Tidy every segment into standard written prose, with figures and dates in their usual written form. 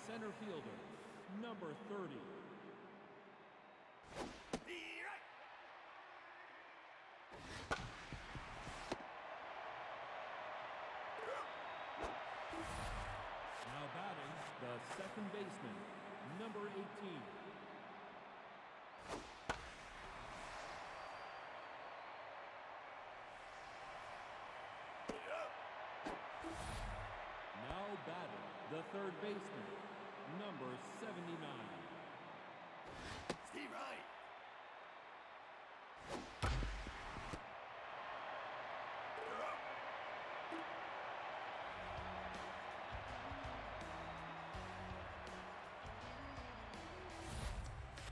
center fielder, number 30. Now batting, the second baseman, number 18. Now batting, the third baseman, number 79. Steve Wright.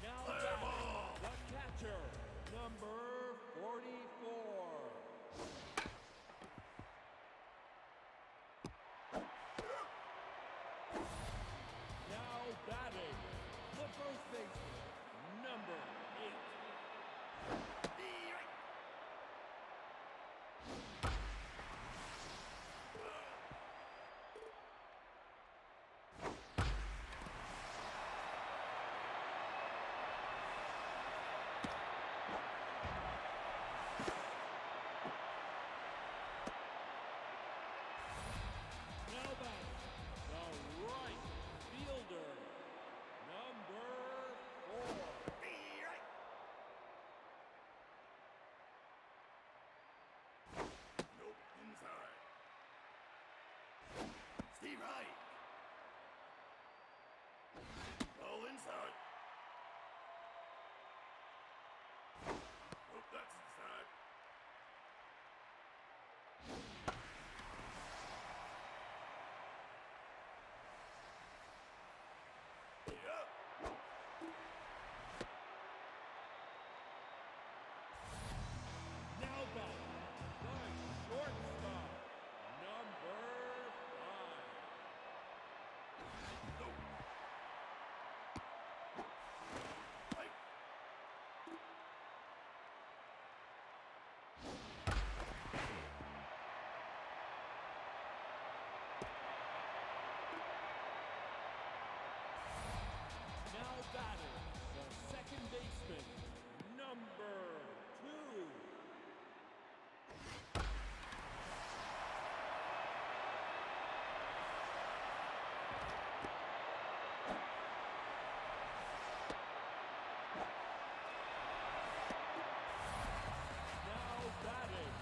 Now batting, the catcher, number 44. Now batting, the first baseman, number 8. Now batting, the right fielder, number 4. Nope, inside. Steve Wright. Ball inside. Nope, that's inside. Yep. Now batting, the shortstop, number 5. Nope. Right. Now batting, the second baseman, number 2. Now batting,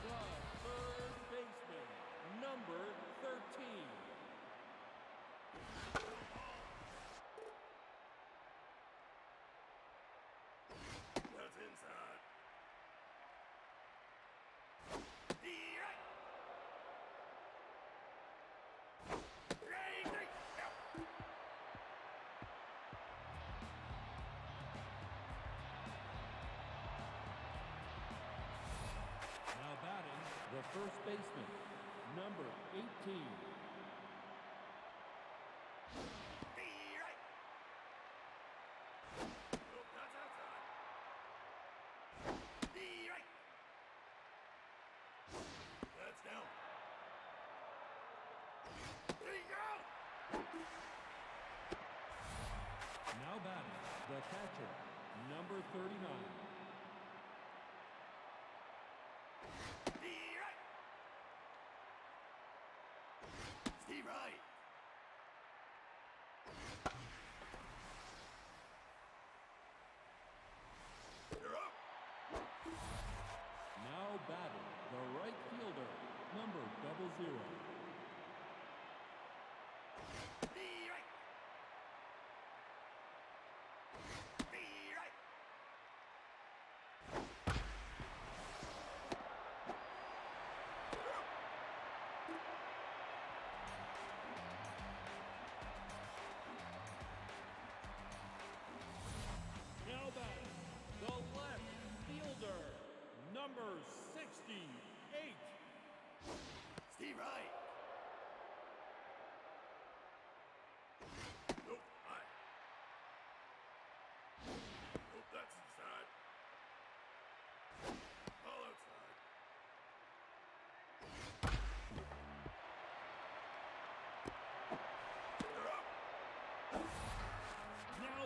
the third baseman, number 13. That's inside. Now batting, the first baseman, number 18. Nope, that's outside. That's down. There you go. Now batting, the catcher, number 39. Steve Wright. You're up. Now batting, the right fielder, number 00.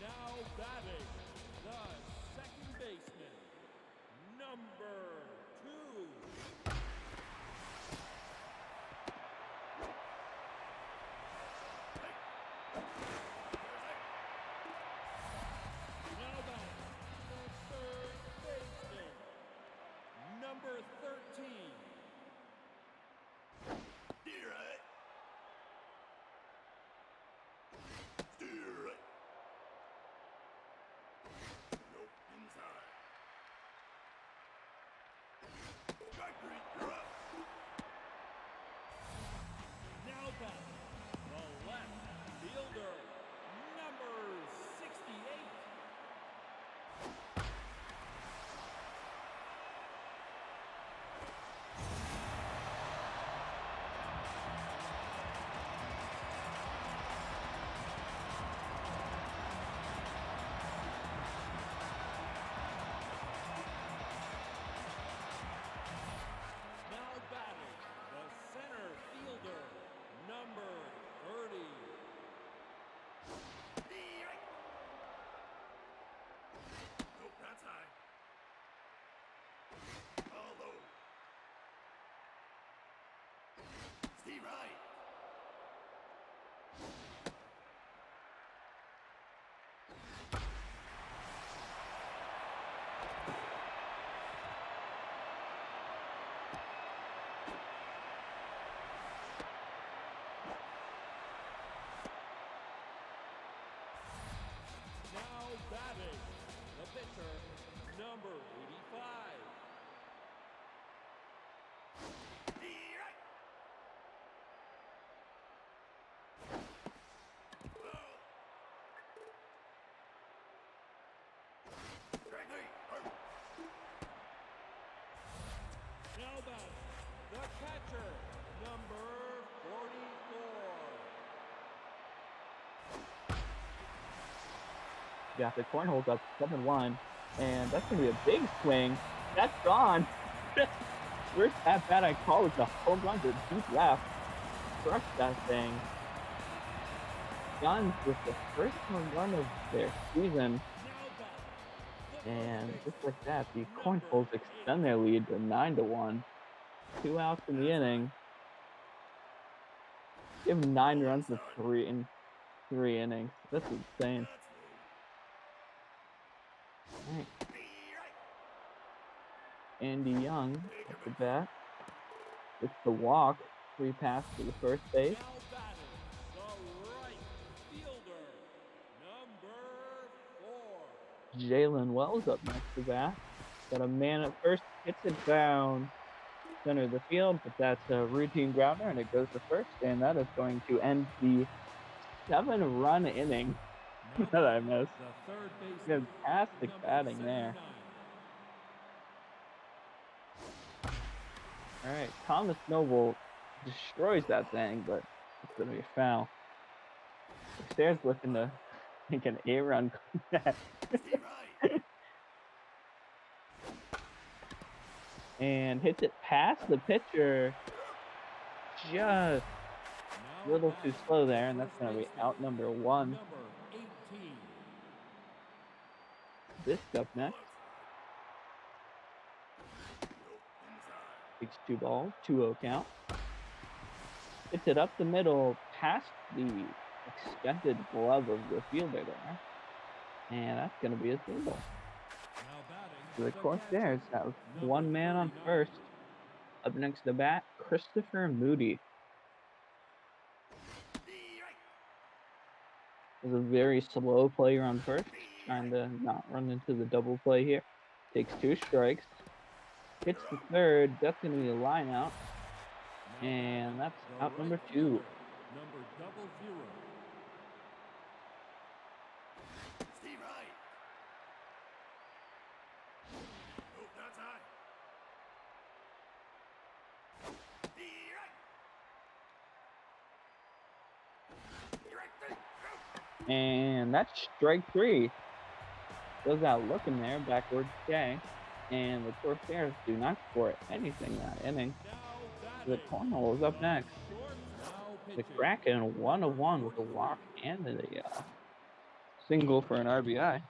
Now batting, the second baseman, number 2. Now batting, the third baseman, number 13. Steer right. Steer right. Nope, inside. Strike three, you're up. Now batting, the left fielder, number 68. Now batting, the center fielder, number 30. Steer right. Nope, that's high. All low. Steer right. Now batting, the pitcher, number 85. Steer right. Ball. Strike three, hurt. Now batting, the catcher, number 44. Yeah, the cornhole's up 7-1, and that's going to be a big swing. That's gone. First at bat I call was a home run to deep left. Crushed that thing. Guns with the first home run of their season, Now batting, the and first just like that, the baseman, cornholes number extend their lead to 9-1. 2 outs in the inning. Give 9 runs to 3 in 3 innings. That's insane. That's low. All right. Steer right. Andy Young at the bat. It's the walk. 3 pass to the first base. Now batting, the right fielder, number 4. Jalen Wells up next to bat. Got a man at first, hits it down center of the field, but that's a routine grounder and it goes to first, and that is going to end the 7-run inning Now that I batting, missed. the third baseman, Fantastic number batting there. 79. All right, Thomas Noble destroys that thing, but it's going to be a foul. Stairs looking to make an 8-run comeback. Steer right. And hits it past the pitcher. Just Now a little too batting, slow the there, and that's first going to be baseman, out number 1. number 18. This up next. Nope, inside. Takes 2 balls, 2-0 count. Hits it up the middle, past the extended glove of the fielder there. And that's going to be a single. Now batting, So the catcher, Corsairs have number 1 man on 39. first. Up next to bat, Christopher Moody. Steer right. Is a very slow player on first, trying to not run into the double play here. Takes 2 strikes. Hits the third. That's going to be a line out. Now And batting, that's the out number right 2. fielder, number 00. Steer right. Nope, that's high. Steer right. Strike three, go. And that's strike 3. Goes out looking there, backward K. And the Corsairs do not score anything that inning. Now The batting, Cornhole is up next. short, now The pitching, Kraken 1 of number 1 with a 43. walk and a single for an RBI.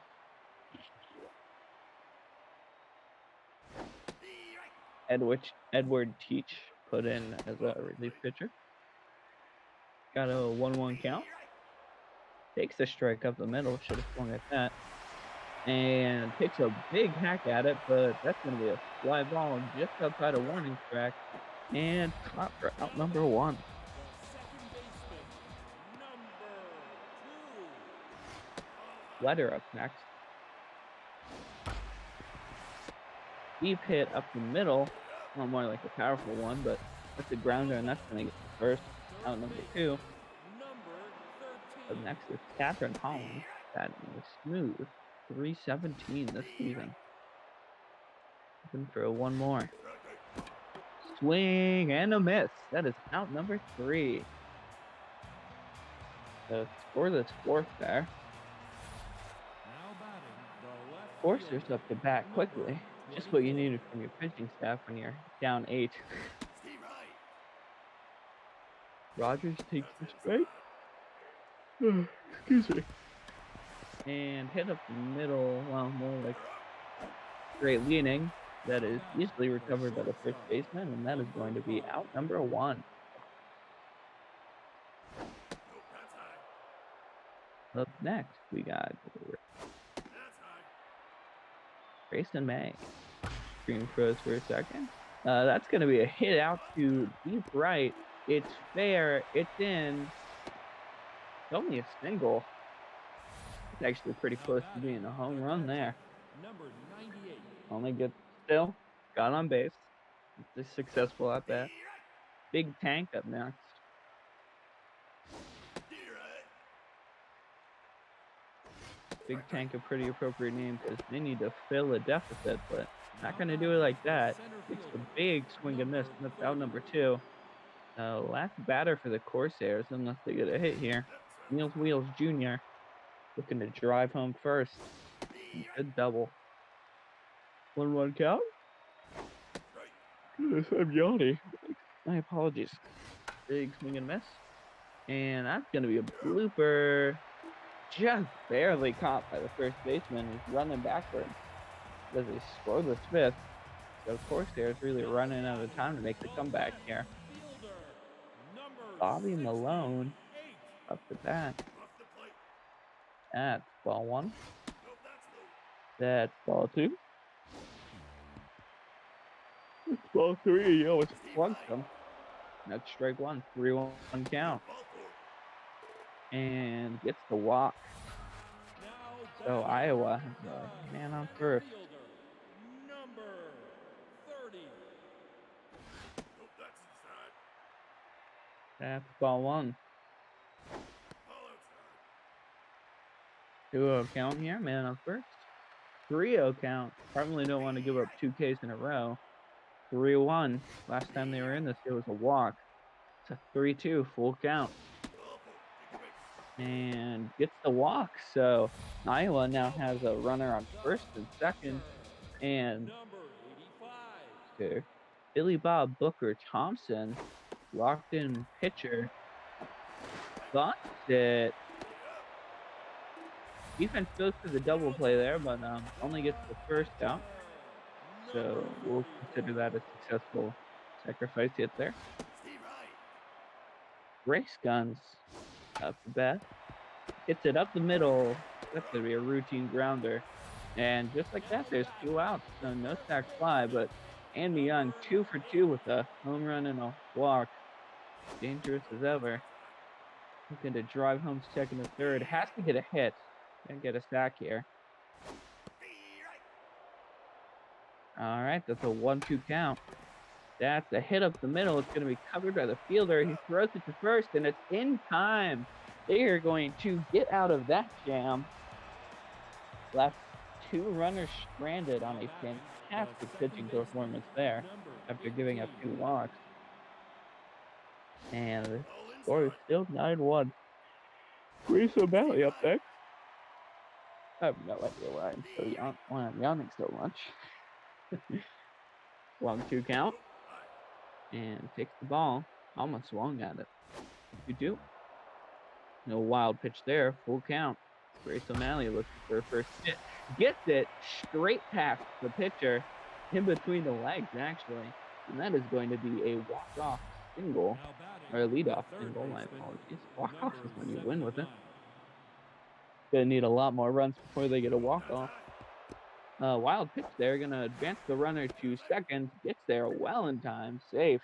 Edward Teach put in as a relief pitcher. Got a 1-1 count. Takes a strike up the middle. Should have swung at that. And takes a big hack at it, but that's going to be a fly ball just outside a warning track. And caught for out number 1. The second baseman, number 2. Letter up next. Deep hit up the middle. Well, more like a powerful one, but that's a grounder, and that's going to get the first. Out number 2. Number 13. Up next is Catherine Holland. That is smooth. 317 this season. Looking for one more. Swing and a miss. That is out number 3. Scoreless 4th there. Now batting the left Forcers fielder, up to bat quickly. Just what you needed from your pitching staff when you're down 8. Steve Wright. Rogers takes the strike. Excuse me. And hit up the middle. Well, more like straight leaning. That is easily recovered by the first baseman, and that is going to be out number 1. Nope, that's high. Up next, we got That's high. Grayson May. Screen froze for a second. That's going to be a hit out to deep right. It's fair. It's in. It's only a single. It's actually pretty close to being a home run there. number 98. Only good. Still got on base. Just successful at that. Big Tank up next. Big Tank, a pretty appropriate name because they need to fill a deficit, but not going to do it like that. It's a big swing and miss. That's out number 2. Last batter for the Corsairs, unless they get a hit here. Niels Wheels Jr. looking to drive home first. Good double. 1-1 count. Goodness, I'm yawning. My apologies. Big swing and miss. And that's going to be a blooper. Just barely caught by the first baseman. He's running backwards. Does he score the 5th? So of course there's really running out of time to make the comeback here. Bobby Malone up the bat. That's ball 1. That's ball 2. That's ball 3. You almost plugged them. That's strike 1. 3-1 count. And gets the walk. So Iowa has a man on first. Number 30. That's ball 1. 2-0 count here. Man on first. 3-0 count. Probably don't want to give up 2 Ks in a row. 3-1. Last time they were in this, it was a walk. It's a 3-2 full count. And gets the walk. So Iowa now has a runner on first and second. And Billy Bob Booker Thompson, locked in pitcher, thought that defense goes for the double play there, but only gets the first out. So we'll consider that a successful sacrifice hit there. Race Guns up the bat. Hits it up the middle. That's going to be a routine grounder. And just like that, there's 2 outs. So no sack fly, but Andy Young 2 for 2 with a home run and a walk. Dangerous as ever. Looking to drive home second and third. Has to get a hit. And get a sack here. All right, that's a 1-2 count. That's a hit up the middle. It's going to be covered by the fielder. He throws it to first, and it's in time. They are going to get out of that jam. Left 2 runners stranded on a fantastic pitching performance there after giving up 2 walks. And the score is still 9-1. Grayson Valley up next. I have no idea why I'm yawning so much. 1-2 count. And takes the ball. Almost swung at it. 2-2. No wild pitch there. Full count. Grace O'Malley looking for her first hit. Gets it straight past the pitcher, in between the legs, actually. And that is going to be a walk-off single, Now batting, or a the leadoff third single, my baseman, apologies. Walk-off number is when you win with it. 79. Gonna need a lot more runs before they get a walk-off. Wild pitch there, gonna advance the runner to second. Gets there well in time, safe.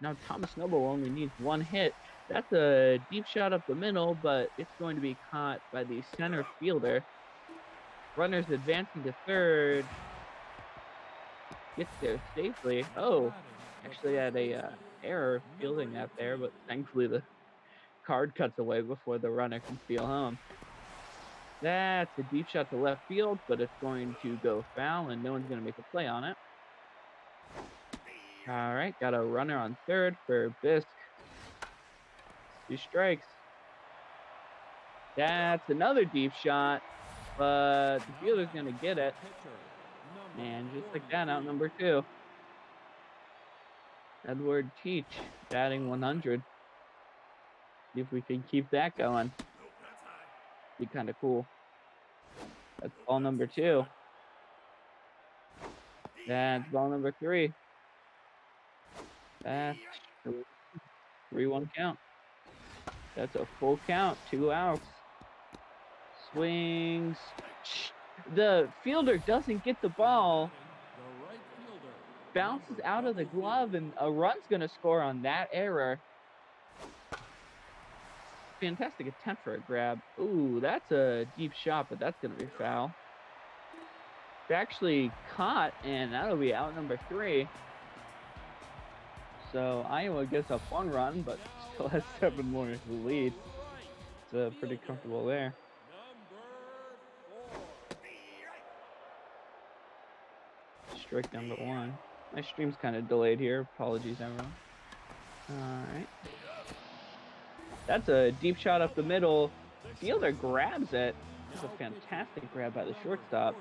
Now Thomas Noble only needs one hit. That's a deep shot up the middle, but it's going to be caught by the center fielder. Runners advancing to third. Gets there safely. Oh, actually had a error fielding that there, but thankfully the card cuts away before the runner can steal home. That's a deep shot to left field, but it's going to go foul, and no one's going to make a play on it. All right, got a runner on third for Bisk. 2 strikes. That's another deep shot, but the fielder's going to get it. And just like that, out number 2. Edward Teach batting 100. See if we can keep that going. Nope, that's high. Be kind of cool. That's ball number 2. That's ball number 3. That's 3-1 count. That's a full count. 2 outs. Swings. The fielder doesn't get the ball. The right fielder, Bounces number out of the double glove, and a run's going to score on that error. Fantastic attempt for a grab. Ooh, that's a deep shot, but that's going to be foul. It's actually caught, and that'll be out number 3. So Iowa gets up 1 run, but still has 7 more to the lead. It's pretty comfortable there. Strike number 1. My stream's kind of delayed here. Apologies, everyone. All right. That's a deep shot up the middle. Fielder grabs it. It's a fantastic grab by the shortstop.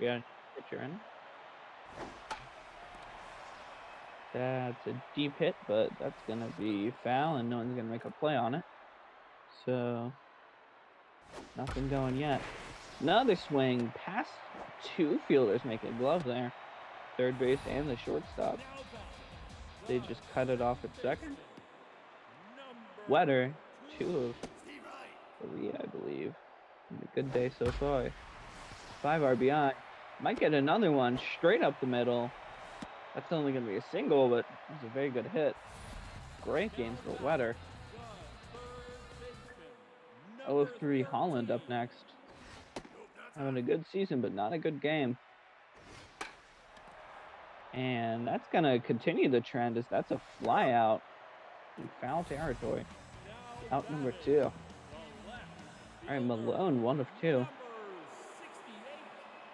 We got a pitcher in. That's a deep hit, but that's going to be foul, and no one's going to make a play on it. So, nothing going yet. Another swing past 2 fielders make a glove there. Third base and the shortstop. They just cut it off at second. Wetter, 2 of 3, I believe. A good day so far. 5 RBI. Might get another one straight up the middle. That's only going to be a single, but it's a very good hit. Great game for Wetter. 0-3 Holland up next. Having a good season, but not a good game. And that's going to continue the trend, as that's a fly out in foul territory. Out number 2. All right, Malone, 1 of 2.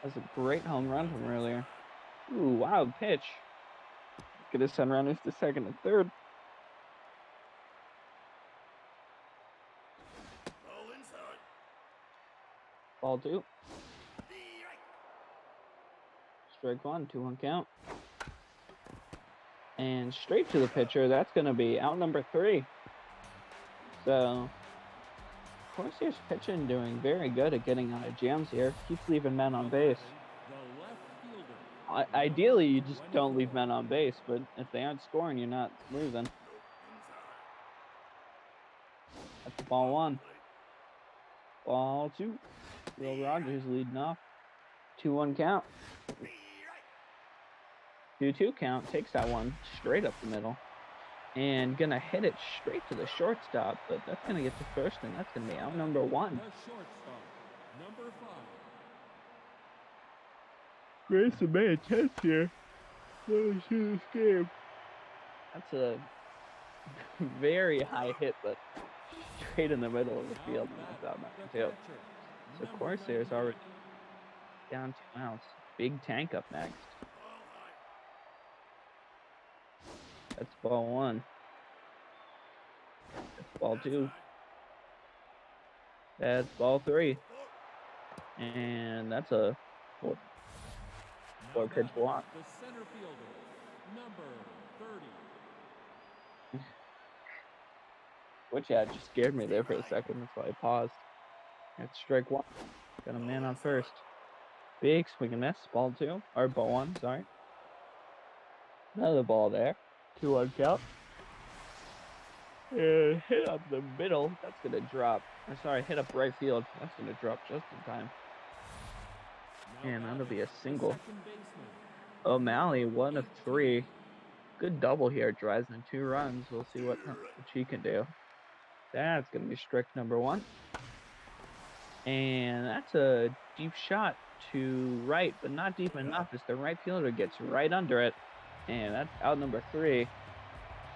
That's a great home run from earlier. Ooh, wild pitch. Get his send runners to second and third. Ball 2. Strike 1, 2-1 count. And straight to the pitcher. That's going to be out number 3. So, of course, here's pitching doing very good at getting out of jams here. Keeps leaving men on base. Ideally, you just don't leave men on base, but if they aren't scoring, you're not losing. That's ball 1. Ball 2. Will Rogers leading off. 2-1 count. 2-2 count. Takes that one straight up the middle. And gonna hit it straight to the shortstop, but that's gonna get to first, and that's gonna be out number 1. Number 5. Grayson made a chance here. Let me see this game. That's a very high hit, but straight in the middle of the field, and that's out number 2. So Corsairs already down 2 outs. Big Tank up next. That's ball 1. That's ball 2. That's ball 3. And that's a 4-pitch walk. The center fielder, number 30. Which, yeah, just scared me there for a second. That's why I paused. That's strike one. Got a man on first. Big swing and miss. Ball two. Or ball one, sorry. Another ball there. 2-1 count. And hit up the middle. That's going to drop. Or sorry, hit up right field. That's going to drop just in time. And that'll be a single. O'Malley, 1 of 3. Good double here. Drives in 2 runs. We'll see what she can do. That's going to be strike number 1. And that's a deep shot to right, but not deep enough as the right fielder gets right under it. And that's out number 3.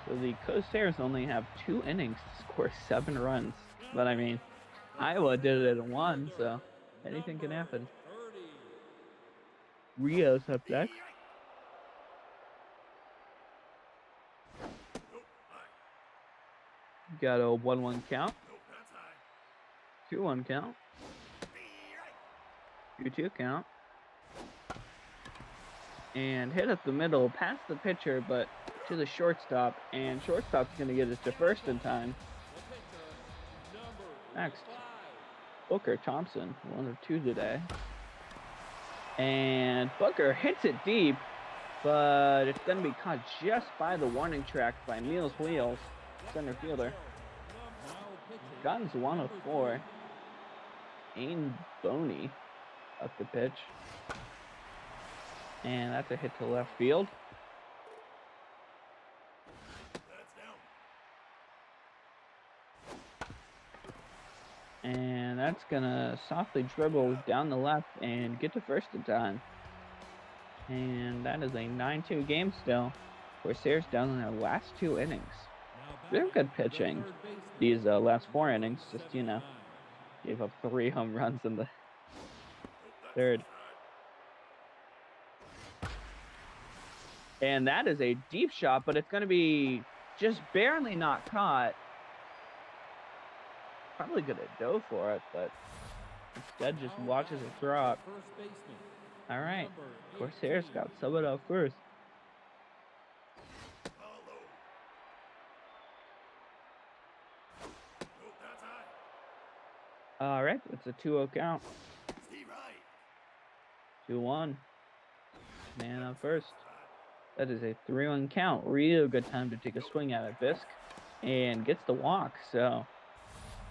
So the Coasters only have 2 innings to score 7 runs. But I mean, Iowa did it in 1, so anything can happen. Rio's up next. Got a 1-1 count. 2-1 count. 2-2 count. And hit up the middle, past the pitcher, but to the shortstop. And shortstop's going to get it to first in time. Next, Booker Thompson, 1 of 2 today. And Booker hits it deep, but it's going to be caught just by the warning track by Meals Wheels, center fielder. Guns 1 of 4. Ain Boney up the pitch. And that's a hit to left field. And that's gonna softly dribble down the left and get to first in time. And that is a 9-2 game still. Corsairs down in their last 2 innings. They're good pitching. These last 4 innings, just, you know, gave up 3 home runs in the third. And that is a deep shot, but it's going to be just barely not caught. Probably going to go for it, but instead just watches it drop. All right, Corsairs got someone out first. All right, it's a 2-0 count. 2-1. Man on first. That is a 3-1 count. Real good time to take a swing at it, Bisk. And gets the walk, so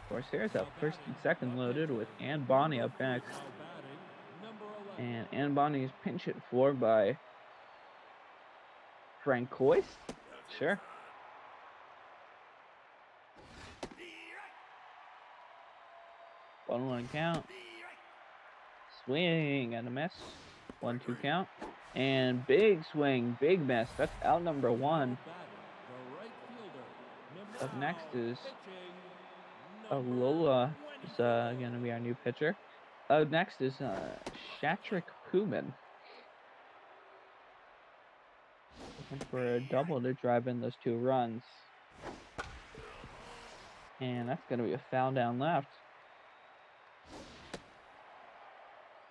Corsairs up first and second loaded with Ann Bonnie up next. And Ann Bonnie is pinch hit for by Francois. Sure. 1-1 count. Swing and a miss. 1-2 count. And big swing, big miss. That's out number 1. Up next is Lola. Is going to be our new pitcher. Up next is Shatrick Puman. Looking for a double to drive in those 2 runs. And that's going to be a foul down left.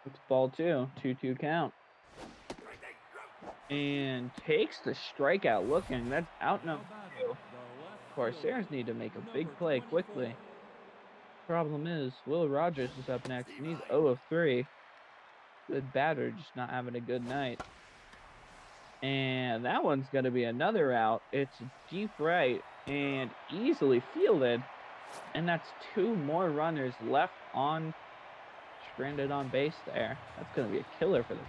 It's ball 2. 2-2 count. And takes the strikeout looking. That's out number 2. Corsairs need to make a big play quickly. Problem is, Will Rogers is up next, and he's 0 of 3. Good batter, just not having a good night. And that one's going to be another out. It's deep right and easily fielded. And that's 2 more runners left on, stranded on base there. That's going to be a killer for the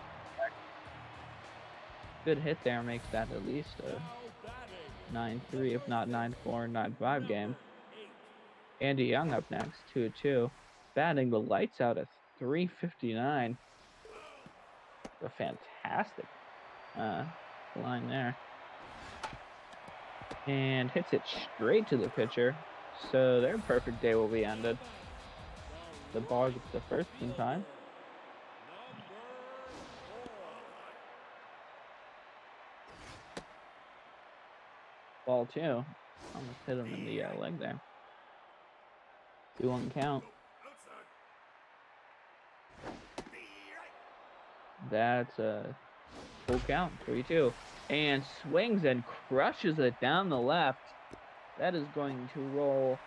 good hit there makes that at least a 9-3, if not 9-4, 9-5 game. Andy Young up next, 2-2. Batting the lights out at .359. A fantastic line there. And hits it straight to the pitcher. So their perfect day will be ended. The ball gets the first in time. Ball 2. Almost hit him in the leg there. 2-1 count. That's a full count. 3-2. And swings and crushes it down the left. That is going to roll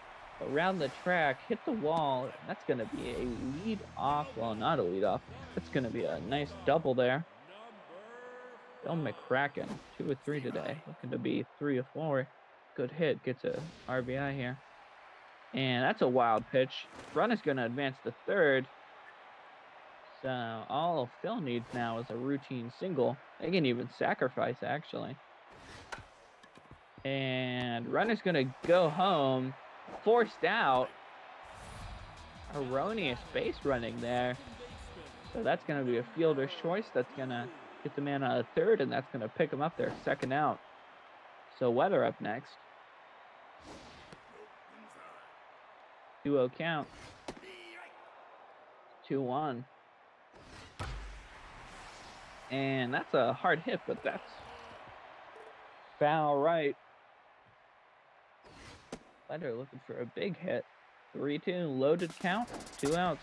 around the track, hit the wall. That's going to be a lead off. Well, not a lead off. That's going to be a nice double there. Bill McCracken, 2 of 3 today. Looking to be 3 of 4. Good hit. Gets a RBI here. And that's a wild pitch. Run is going to advance to third. So all Phil needs now is a routine single. They can even sacrifice, actually. And runner's going to go home. Forced out. Erroneous base running there. So that's going to be a fielder's choice. That's going to get the man out of third, and that's going to pick him up there, second out. So Weather up next. 2-0 count. 2-1. And that's a hard hit, but that's foul right. Weather looking for a big hit. 3-2, loaded count, 2 outs.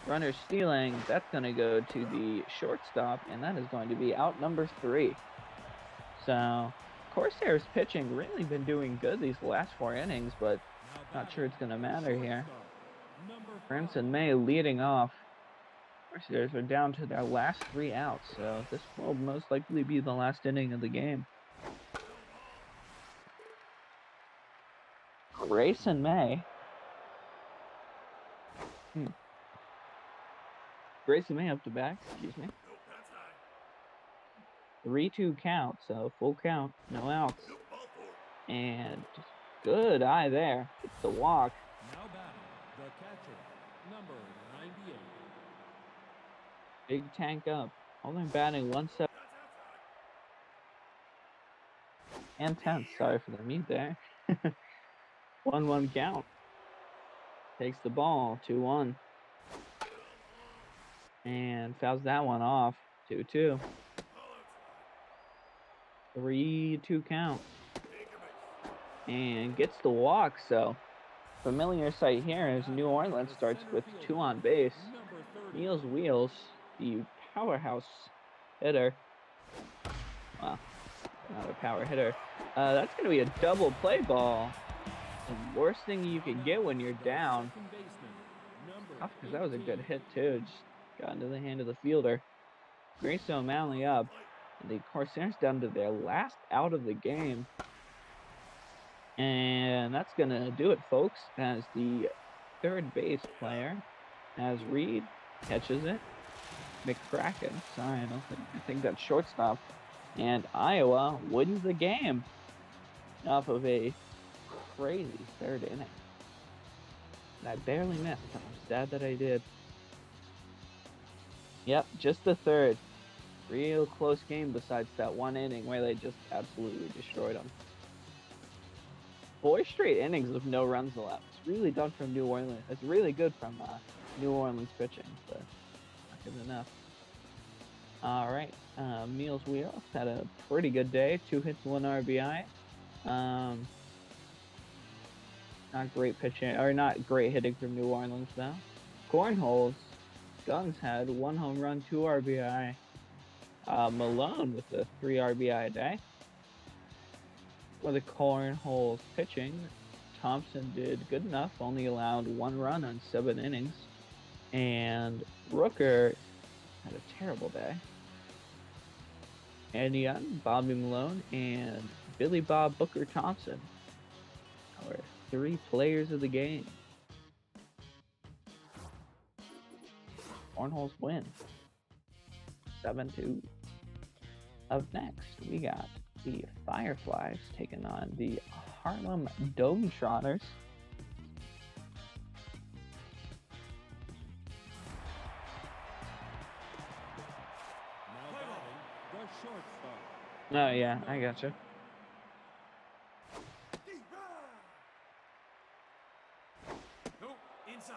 Runner stealing, that's going to go to the shortstop, and that is going to be out number 3. So, Corsair's pitching really been doing good these last 4 innings, but not sure it's going to matter here. Crimson May leading off. Corsairs are down to their last 3 outs, so this will most likely be the last inning of the game. Grayson May. Grayson May up to bat, excuse me. 3-2 count, so full count, no outs. And just good eye there. It's the walk. Now batting, the catcher, number 98. Big tank up. Only batting 1-7 and 10. Sorry for the mute there. 1-1 count. Takes the ball, 2-1. And fouls that one off, 2-2. 3-2 count. And gets the walk, so familiar sight here as New Orleans starts with 2 on base. Meals Wheels, the powerhouse hitter. Well, not a power hitter. That's going to be a double play ball. The worst thing you can get when you're down. Tough, because that was a good hit, too. Just got into the hand of the fielder. Grayson O'Malley up. And the Corsairs down to their last out of the game. And that's going to do it, folks, as the third base player, as Reed catches it. McCracken, sorry, I think that's shortstop. And Iowa wins the game off of a crazy third inning. And I barely missed. I'm sad that I did. Yep, just the third. Real close game besides that one inning where they just absolutely destroyed them. 4 straight innings with no runs allowed. It's really done from New Orleans. It's really good from New Orleans pitching, but not good enough. All right, Meals Wheels had a pretty good day. 2 hits, 1 RBI. Not great pitching, or not great hitting from New Orleans though. Cornholes, Guns had 1 home run, 2 RBI. Malone with a 3 RBI day. For the Cornholes pitching, Thompson did good enough, only allowed 1 run on 7 innings. And Rooker had a terrible day. Andy Young, Bobby Malone, and Billy Bob Booker Thompson are 3 players of the game. Cornholes win. 7-2. Up next, we got the Fireflies taking on the Harlem Dome Trotters. Now batting, the shortstop. Oh yeah, I gotcha. Nope, inside.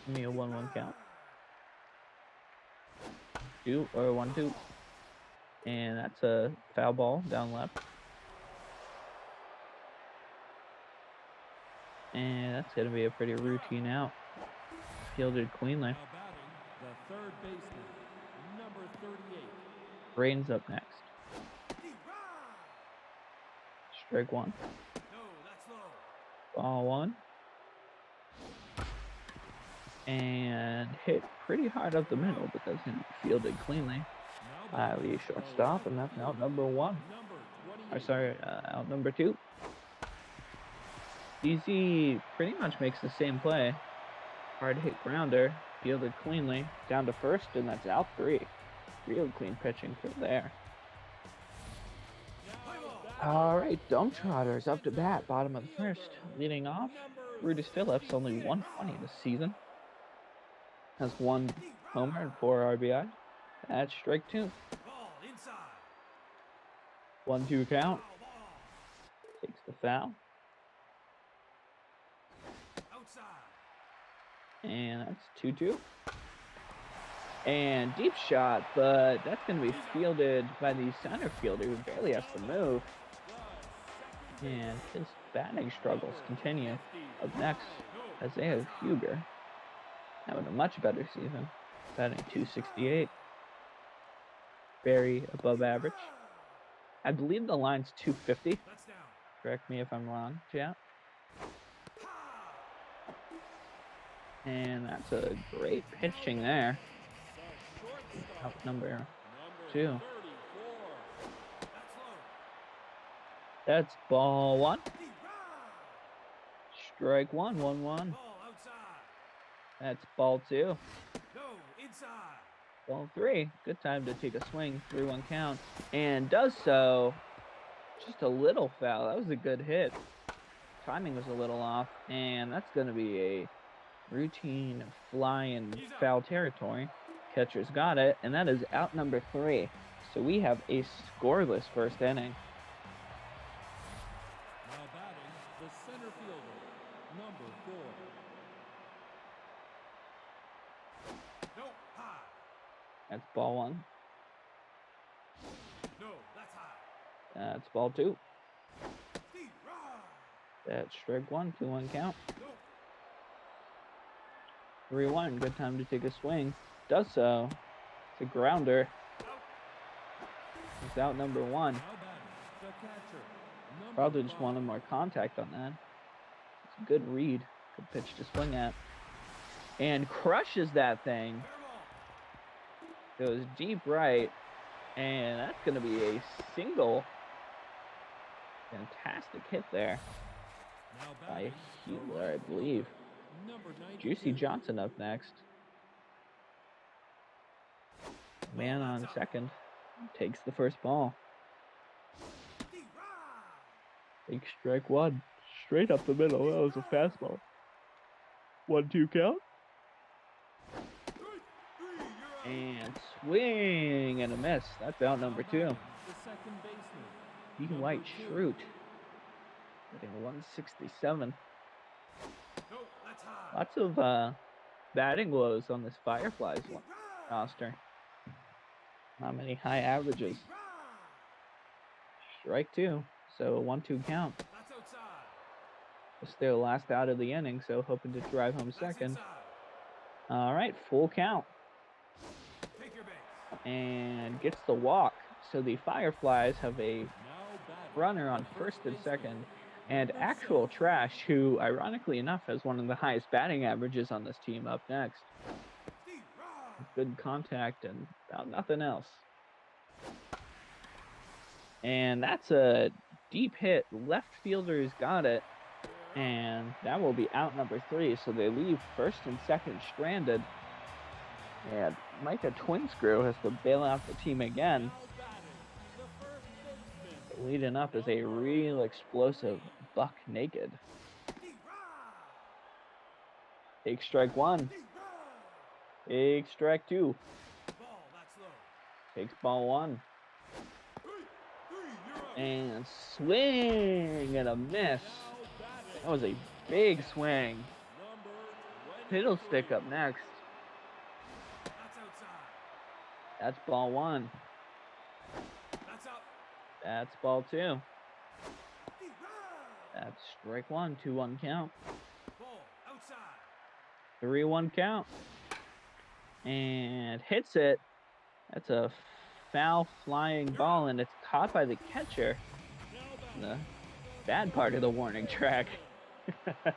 Give me a 1-1 count. 1-2. And that's a foul ball down left. And that's going to be a pretty routine out. Fielded cleanly. Now batting, the third baseman, number 38. Braden's up next. Strike 1. No, that's low. Ball one. And hit pretty hard up the middle, but that's going to be fielded cleanly by the shortstop, and that's out number one. Or sorry, out number two. DZ pretty much makes the same play. Hard hit grounder, fielded cleanly, down to first, and that's out three. Real clean pitching for there. All right, Dump Trotters up to bat, bottom of the first. Leading off, Brutus Phillips, only 120 this season. Has one homer and 4 RBI. That's strike two. 1-2 count. Takes the foul. And that's 2-2. And deep shot, but that's going to be fielded by the center fielder who barely has to move. And his batting struggles continue. Up next, Isaiah Hugo, having a much better season, batting .268. Very above average. I believe the line's .250. Correct me if I'm wrong, chat. And that's a great pitching there. Out number two. That's ball one. Strike one, 1-1. That's ball two. Ball three. Good time to take a swing. 3-1 count. And does so. Just a little foul. That was a good hit. Timing was a little off. And that's going to be a routine fly in foul territory. Catcher's got it. And that is out number three. So we have a scoreless first inning. Now batting, the center fielder, number 4. No, high. That's ball one. No, that's high. That's ball two. That's strike one, 2-1 count. 3-1, good time to take a swing. Does so. It's a grounder. It's out number one. Now batting, the catcher, number Probably just 5. wanted more contact on that. It's a good read. Good pitch to swing at. And crushes that thing. Goes deep right. And that's going to be a single. Fantastic hit there Now by batting, the Hugo, I right believe. fielder, number 92. Juicy Johnson up next. Man on second. Takes the first ball. Take strike one. Straight up the middle. That was a fastball. 1-2 count. And swing and a miss. That's out number two. The second baseman, Dean White Schrute. Hitting 167. No, that's high. Lots of batting woes on this Fireflies roster. Not many high averages. Strike two. So a 1-2 count. That's outside. It's their last out of the inning, so hoping to drive home That's second. inside. All right, full count. Take your base. And gets the walk. So the Fireflies have a now batting, runner on the first and baseman, second. And number Actual 6. Trash, who ironically enough has one of the highest batting averages on this team, up next. Good contact and about nothing else. And that's a deep hit. Left fielder's got it. And that will be out number three. So they leave first and second stranded. And Micah Twinscrew has to bail out the team again. Now batting, the first baseman, Leading up is a real explosive Buck Naked. Take strike one. Take strike two. Ball, that's low. Takes ball one. 3, you're out. And swing and a miss. now batting, That was a big swing. number 23. Fiddlestick up next. That's outside. That's ball one. That's up. That's ball two. That's strike one, 2-1 count. Ball, outside. 3-1 count. And hits it. That's a foul flying ball, and it's caught by the catcher. Now The batting, bad part of the warning track. Number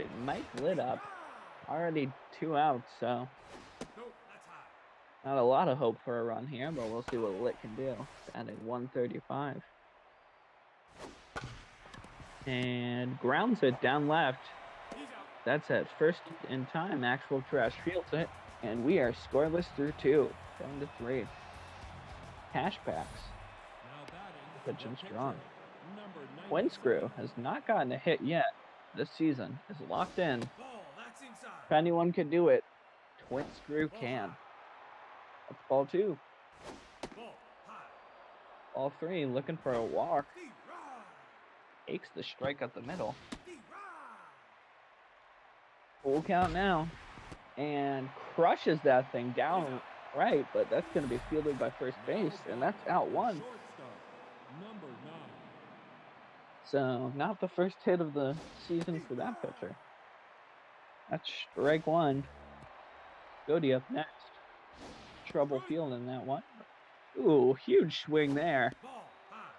28. Mike lit up. Already 2 outs, so Nope, that's high. not a lot of hope for a run here, but we'll see what Lit can do. Batting 135. And grounds it down left. He's out. That's at first in time. Actual Trash fields it. And we are scoreless through 2. Down to 3. Cash packs. Now batting, Pitching the strong. pitcher, number Twin 97. Screw has not gotten a hit yet this season. Is locked in. Ball, that's inside. If anyone could do it, Twin Screw Ball can. high. That's ball 2. Ball high. Ball 3 looking for a walk. D-Rod. Takes the strike up the middle. D-Rod. Full count now. And crushes that thing down right, but that's going to be fielded by first base, and that's out 1. Shortstop, number 9. So, not the first hit of the season for that pitcher. That's strike 1. Cody up next. Trouble fielding that one. Ooh, huge swing there. Ball high.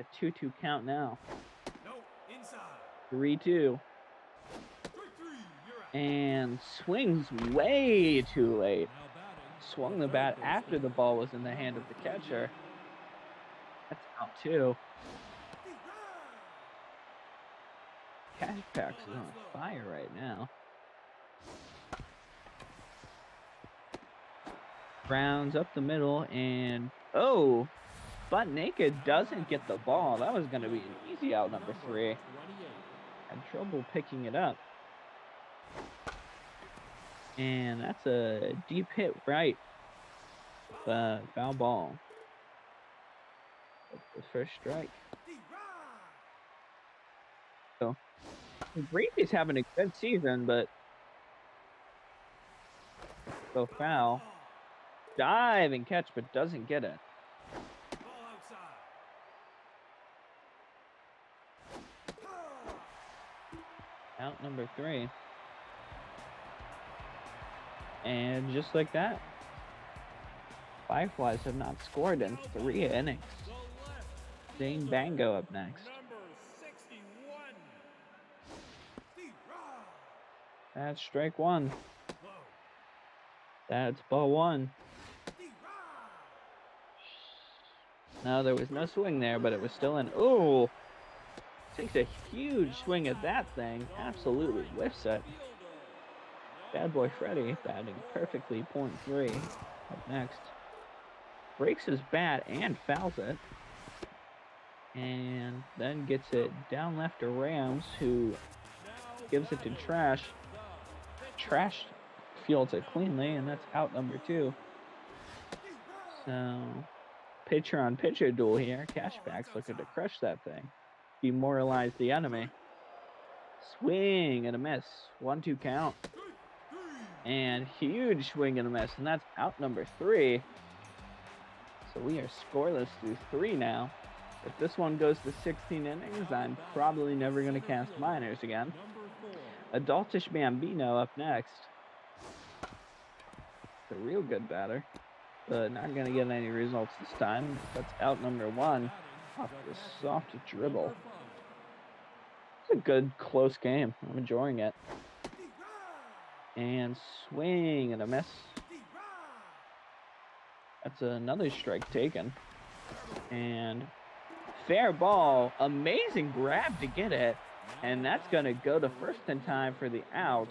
A 2-2 count now. No, inside. 3-2. Strike 3, you're out. And swings way too late. Now batting, Swung the bat after the ball was in the hand of the catcher. That's out 2. D-Rod. Cash Packs is on fire right now. Browns up the middle and butt naked doesn't get the ball. That was going to be an easy out, number 3. 28. Had trouble picking it up. And that's a deep hit right. Foul ball. That's the first strike. D-Rod. Brady's having a good season, but so foul. Dive and catch, but doesn't get it. Ball outside. Out number 3. And just like that, Fireflies have not scored in 3 innings. The left Zane fielder, Bango up next. number 61. D-Rod. That's strike 1. Low. That's ball 1. D-Rod. No, there was no swing there, but it was still in. Ooh! Takes a huge swing at that thing. Absolutely whiffs it. Bad boy Freddy batting perfectly, .3. Up next. Breaks his bat and fouls it. And then gets it down left to Rams, who gives it to Trash. Trash fields it cleanly, and that's out number 2. So, pitcher on pitcher duel here. Cashback's looking to crush that thing. Demoralize the enemy. Swing and a miss. 1-2 count. And huge swing and a miss, and that's out number 3. So we are scoreless through 3 now. If this one goes to 16 innings, I'm probably never going to cast minors again. Adultish Bambino up next. A real good batter, but not going to get any results this time. That's out number 1 off the soft dribble. It's a good, close game. I'm enjoying it. And swing and a miss. That's another strike taken. And fair ball. Amazing grab to get it. And that's going to go to first in time for the out.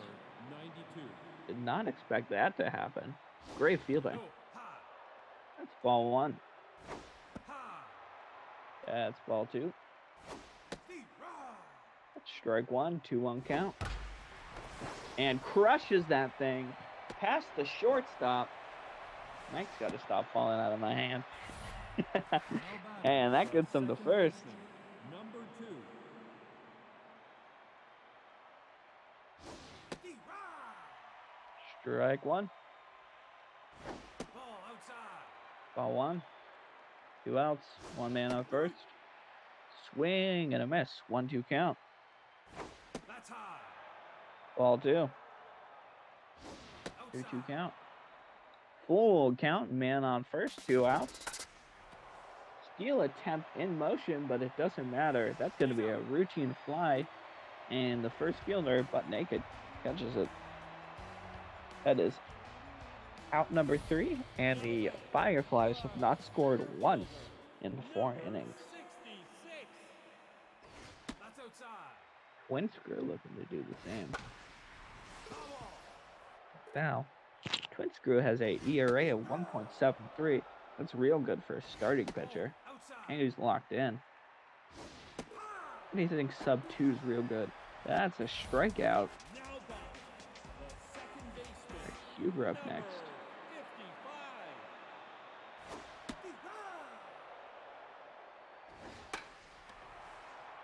92. Did not expect that to happen. Great fielding. That's ball 1. That's ball 2. That's strike 1. 2-1 count. And crushes that thing past the shortstop. Mike's got to stop falling out of my hand. And that gets him to first. Number 2. Strike 1. Ball outside. Ball 1. 2 outs. 1 man on first. Swing and a miss. 1-2 count. That's high. Ball 2. Outside. 2-2 count. Full count. Man on first. 2 outs. steal attempt in motion, but it doesn't matter. That's going to be a routine fly, and the first fielder, butt naked, catches it. That is out number 3, and the Fireflies have not scored once in 4 innings. 66. That's outside. Twin Screw looking to do the same. Foul. Foul. Twin Screw has a ERA of 1.73. That's real good for a starting pitcher. Outside. And he's locked in. Anything sub 2 is real good. That's a strikeout. Now back, the second baseman, Hugo up number next. 55.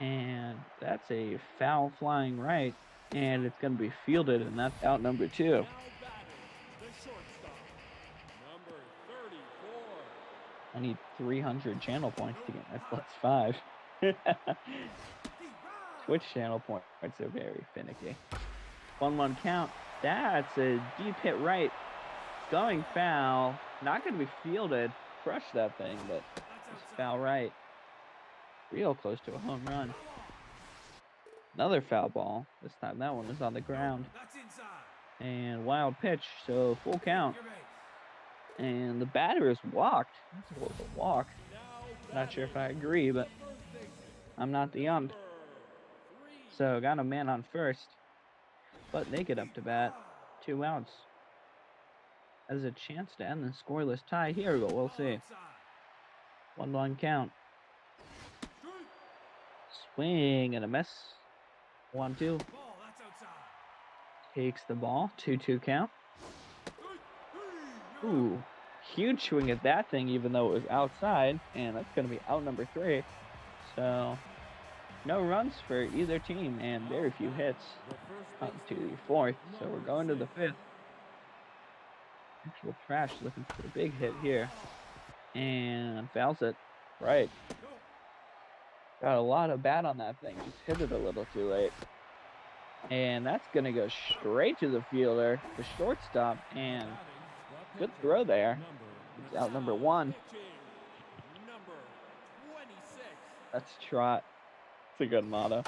And that's a foul flying right. And it's going to be fielded, and that's out number 2. Now batting, the shortstop, number 34. I need 300 channel points to get my +5. Twitch channel points are very finicky. 1-1 count. That's a deep hit right. Going foul. Not going to be fielded. Crush that thing, but it's foul right. Real close to a home run. Another foul ball. This time that one is on the ground. That's inside. And wild pitch, so full count. Your base. And the batter is walked. That's a little bit walk. Now Not sure if I agree, but first baseman, I'm not the ump. number 3. So got a man on first. But naked up to bat. 2 outs. Has a chance to end the scoreless tie. Here we go. We'll see. Outside. 1-1 count. Strike. Swing and a miss. 1-2. Ball. That's outside. Takes the ball. 2-2 count. Strike. Ooh. Huge swing at that thing, even though it was outside. And that's going to be out number 3. So, no runs for either team and very few hits The first up to baseman, the 4th. So we're going to the 5th. Actual Trash looking for a big hit here. And fouls it. Right. Got a lot of bat on that thing. Just hit it a little too late. And that's going to go straight to the fielder, the shortstop. And batting, the good pitcher, throw there. number It's out number 1. pitching, number 26. That's trot. It's a good motto.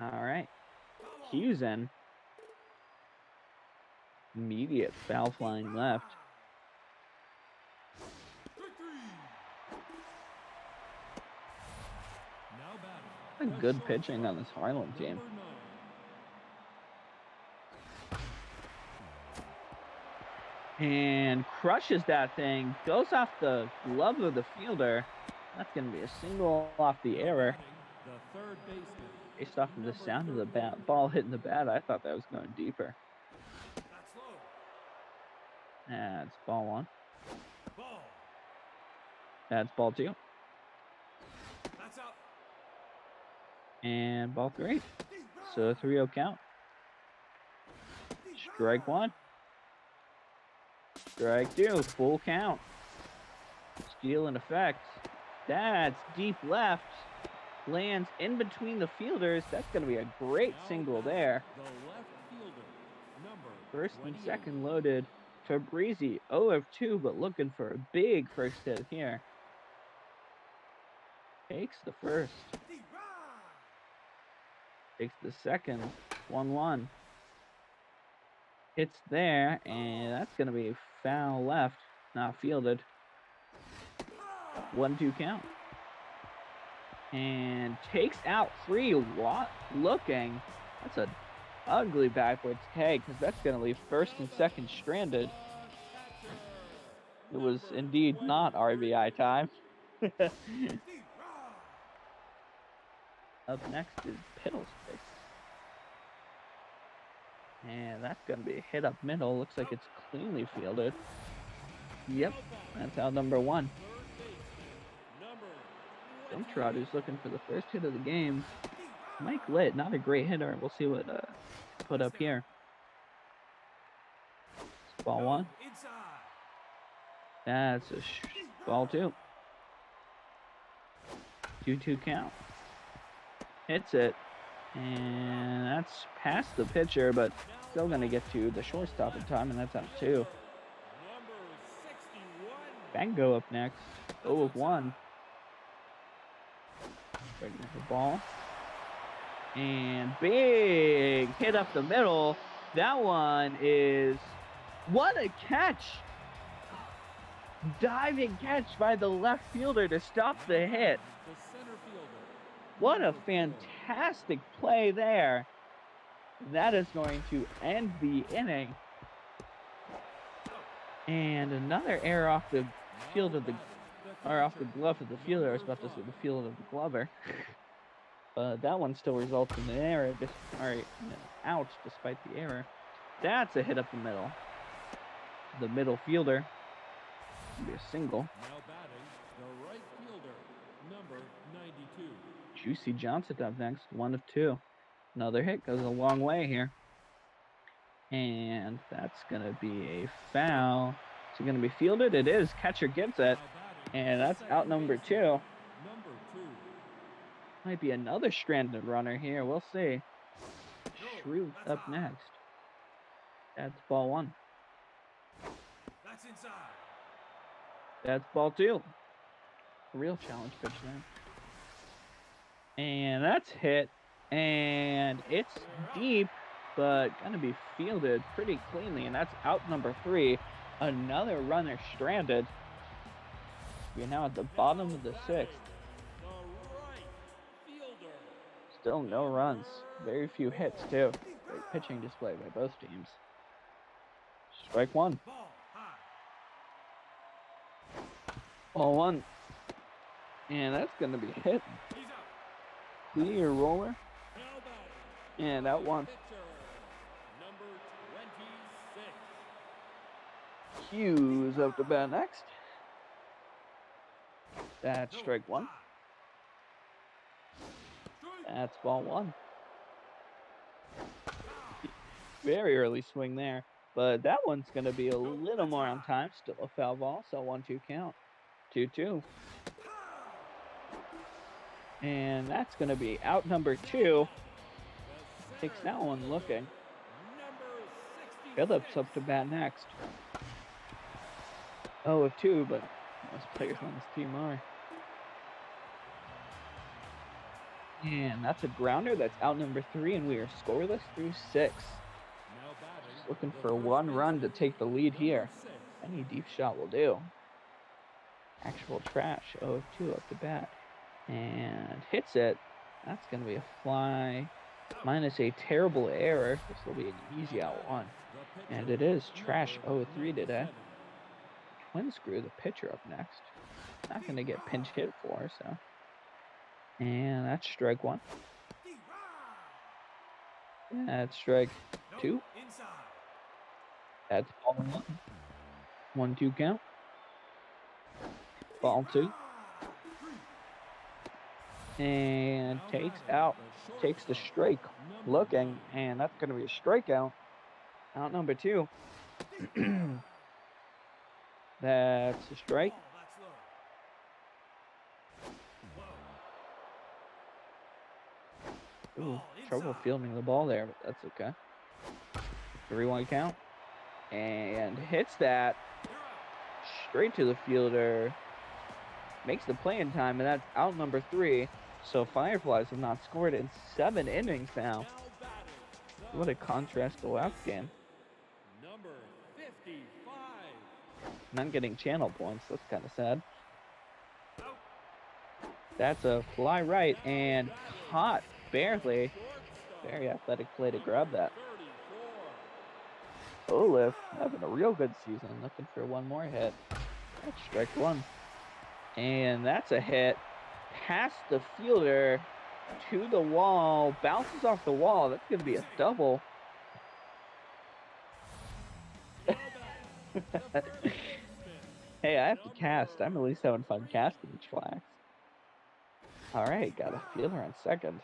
All right. Hughes in. Immediate foul flying left. Now batting, Good pitching on this Harlem team. number 9. And crushes that thing. Goes off the glove of the fielder. That's going to be a single off the error. The third baseman, Based off of the sound of the ball hitting the bat, I thought that was going deeper. That's low. That's ball 1. Ball. That's ball 2. That's up. And ball 3. So 3-0 count. Strike 1. Strike 2. Full count. Steal in effect. That's deep left. Lands in between the fielders. That's going to be a great single there. the left fielder, number First and 28. second loaded. Fabrizi 0 of 2, but looking for a big first hit here. Takes the first. Takes the second. 1-1. Hits there, and that's going to be foul left. Not fielded. 1-2 count. And takes out 3. Looking. That's a ugly backwards tag, because that's going to leave first and second stranded. It was indeed not RBI time. Up next is Piddlestick. And that's going to be a hit up middle. Looks like it's cleanly fielded. Yep, that's out number 1. Jump Trot is looking for the first hit of the game. Mike Litt, not a great hitter. We'll see what put up here. It's ball 1. Inside. That's a ball 2. 2-2 count. Hits it. And that's past the pitcher, but still going to get to the shortstop in time, and that's out 2. Number 61. Tango up next. 0 of 1. Right with the ball. And big hit up the middle. That one is... What a catch! Diving catch by the left fielder to stop the hit. The center fielder. What a Number 4. fantastic play there. That is going to end the inning. And another error off the field of the... Or off the glove of the fielder. I was about to say the field of the glover. But that one still results in an error, an out despite the error. That's a hit up the middle. The middle fielder. Be a single. Now batting, the right fielder, number 92. Juicy Johnson up next, 1 of 2. Another hit goes a long way here. And that's going to be a foul. Is it going to be fielded? It is. Catcher gets it. And that's out number 2. Number 2. Might be another stranded runner here. We'll see. Shrew up next. That's ball 1. That's inside. That's ball 2. A real challenge pitch there. And that's hit. And it's deep, but gonna be fielded pretty cleanly. And that's out number 3. Another runner stranded. We're now at the bottom of the 6th. The right fielder. Still no runs. Very few hits, too. Great pitching display by both teams. Strike 1. Ball high. Ball 1. And that's going to be hit. He's out. Clear roller. Now batting, And out 1. pitcher, number 26. Hughes up to bat next. That's strike 1. That's ball 1. Very early swing there. But that one's going to be a little more on time. Still a foul ball, so 1-2 count. 2-2. And that's going to be out number 2. Takes that one looking. Phillips up to bat next. 0 of 2, but most players on this team are. And that's a grounder. That's out number 3, and we are scoreless through 6. Just looking for 1 run to take the lead here. Any deep shot will do. Actual trash. 0 of 2 up to bat. And hits it. That's going to be a fly. Minus a terrible error. This will be an easy out 1. And it is trash 0 of 3 today. Twin screw the pitcher up next. Not going to get pinch hit for, so. And that's strike 1. That's strike 2. Inside. That's ball 1. 1-2 count. Ball 2. And takes the strike. Looking, and that's going to be a strikeout. Out number 2. That's a strike. Ooh, trouble fielding the ball there, but that's okay. 3-1 count. And hits that straight to the fielder. Makes the play in time, and that's out number 3. So Fireflies have not scored in 7 innings now. What a contrast to last game. Number 55. Not getting channel points. That's kind of sad. That's a fly right and caught barely. Very athletic play to grab that. Olaf having a real good season. Looking for 1 more hit. That's strike 1. And that's a hit. Past the fielder to the wall. Bounces off the wall. That's going to be a double. Hey, I have to cast. I'm at least having fun casting each flags. All right, got a fielder on second.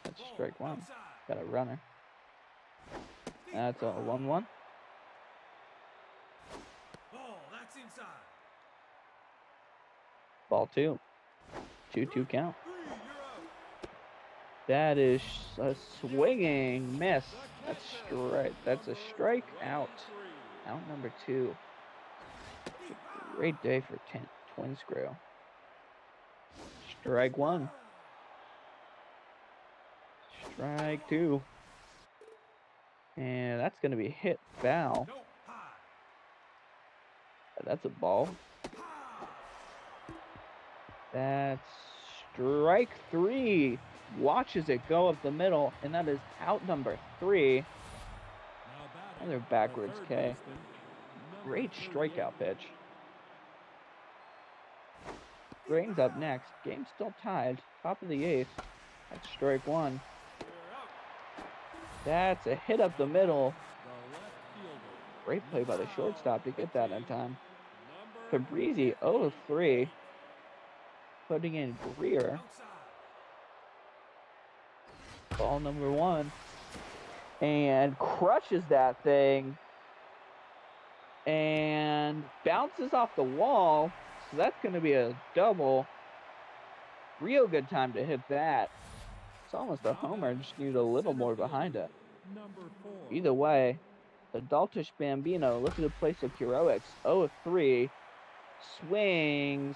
That's strike 1. Got a runner. That's a 1-1. Ball, that's inside. Ball 2. 2-2 count. 3, you're out. That is a swinging miss. That's strike. That's a strike out. Out number 2. a great day for Twin Screw. Strike one. Strike two. And that's going to be hit foul. That's a ball. That's strike three. Watches it go up the middle, and that is out number 3. Another backwards K. Great strikeout pitch. Gray's up next. Game still tied. Top of the 8th. That's strike one. That's a hit up the middle. Great play by the shortstop to get that in time. Fabrizi 0-3. Putting in Greer. Ball number 1. And crushes that thing. And bounces off the wall. So that's going to be a double. Real good time to hit that. It's almost a homer. Just need a little more behind it. Either way, the Adultish Bambino looking to play some heroics. 0-3. Swings.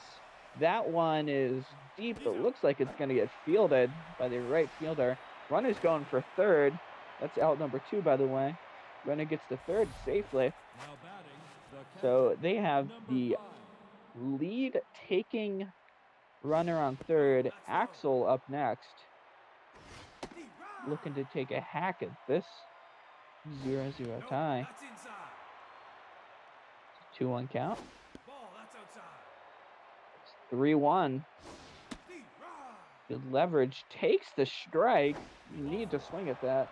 That one is deep. It looks like it's going to get fielded by the right fielder. Runner's going for third. That's out number 2, by the way. Runner gets to third safely. So they have the lead taking runner on third. Axel up next. Looking to take a hack at this 0-0 tie. 2-1 count. 3-1. Good leverage. Takes the strike. You need to swing at that.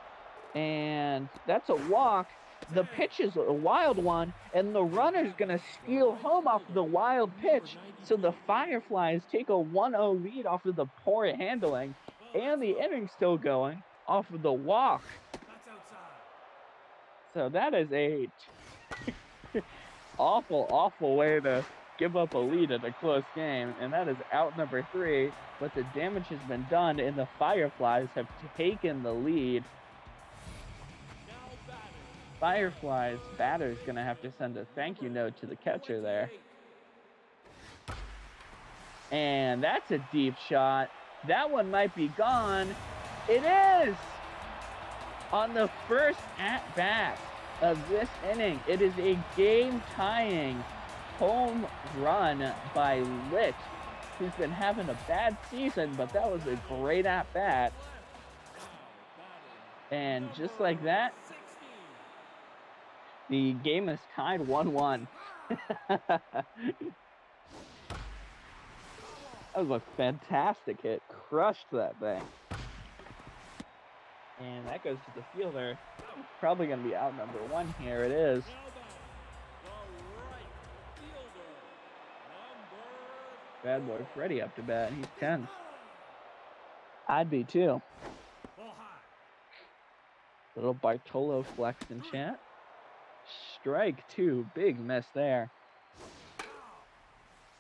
And that's a walk. The pitch is a wild one, and the runner's going to steal home off the wild pitch. So the Fireflies take a 1-0 lead off of the poor handling, and the inning's still going off of the walk. So that is a awful way to give up a lead in a close game, and that is out number 3. But the damage has been done, and the Fireflies have taken the lead. Fireflies batter's going to have to send a thank you note to the catcher there. And that's a deep shot. That one might be gone. It is! On the first at-bat of this inning, it is a game-tying home run by Litt, who's been having a bad season, but that was a great at-bat. And just like that, the game is tied 1-1. That was a fantastic hit. Crushed that thing. And that goes to the fielder. Probably going to be out number 1 here. It is. Bad boy Freddy up to bat. He's 10. I'd be too. Little Bartolo flex in chat. Strike 2. Big miss there.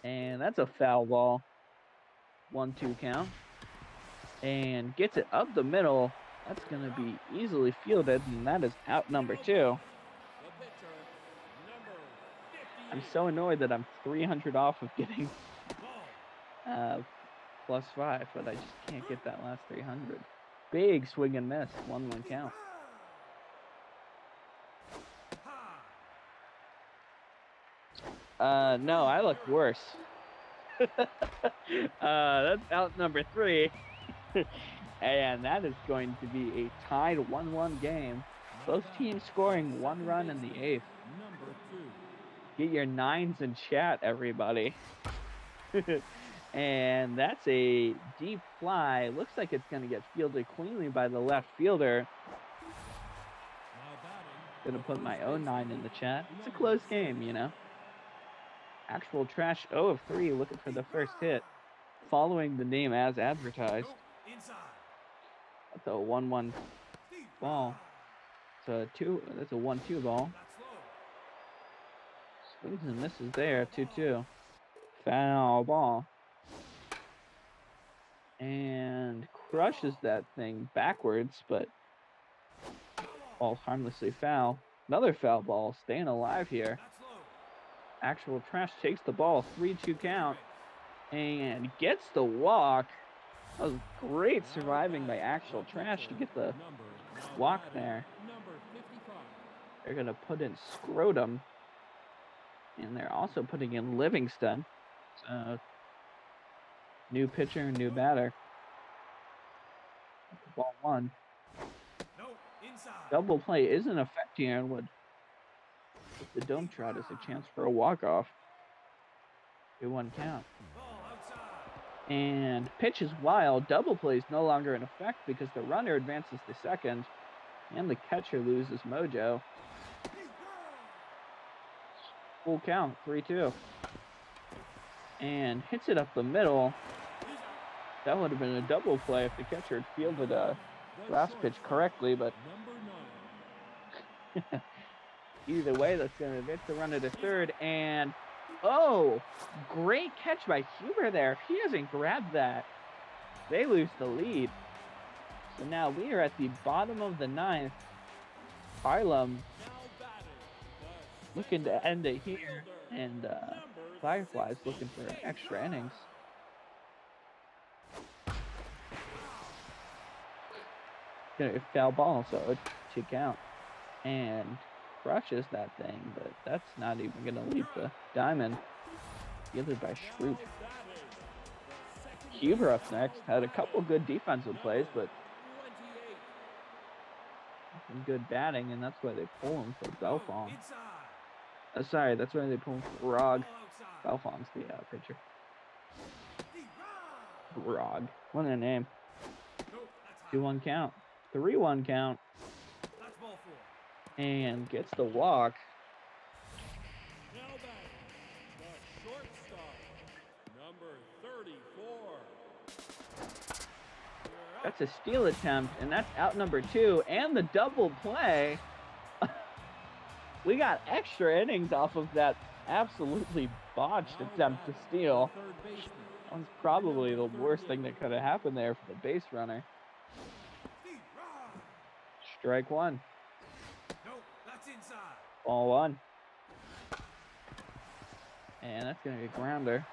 And that's a foul ball. 1-2 count. And gets it up the middle. That's going to be easily fielded, and that is out number 2. I'm so annoyed that I'm 300 off of getting +5, but I just can't get that last 300. Big swing and miss. 1-1 count. No, I look worse. That's out number 3. And that is going to be a tied 1-1 game. Both teams scoring 1 run in the 8th. Get your 9s in chat, everybody. And that's a deep fly. Looks like it's going to get fielded cleanly by the left fielder. Gonna put my own 9 in the chat. It's a close game, you know. Actual Trash 0-3 looking for the first hit. Following the name as advertised. That's a 1-1 ball. That's a 1-2 ball. Swings and misses there. 2-2. Foul ball. And crushes that thing backwards, but ball's harmlessly foul. Another foul ball. Staying alive here. Actual Trash takes the ball, 3-2 count, and gets the walk. That was great surviving by Actual Trash to get the walk there. They're going to put in Scrotum, and they're also putting in Livingston. So, new pitcher, new batter. Ball one. No, inside. Double play is in effect here and would give the Dome Trotters a chance for a walk-off. 2-1 count. Ball outside. And pitch is wild. Double play is no longer in effect because the runner advances to second and the catcher loses mojo. Full count, 3-2. And hits it up the middle. That would have been a double play if the catcher had fielded a last pitch correctly, but either way, that's going to advance the runner to third. And, oh, great catch by Huber there. If he hasn't grabbed that, they lose the lead. So now we are at the bottom of the ninth. Harlem looking to end it here, and Fireflies looking for extra innings. Gonna foul ball, so a 2 count, and crushes that thing, but that's not even gonna leave the diamond. Fielded by Schrute. Huber up next, had a couple good defensive plays, but some good batting, and that's why they pull him for Belfont. Sorry, that's why they pull him for Rog. Belfont's the pitcher. Rog, what a name. 2-1 count. 3-1 count. And gets the walk. Now batting, the shortstop, number 34. That's a steal attempt, and that's out number 2. And the double play. We got extra innings off of that absolutely botched attempt to steal. That was probably the worst thing that could have happened there for the base runner. Strike one. No, that's inside. Ball one. And that's going to be a grounder.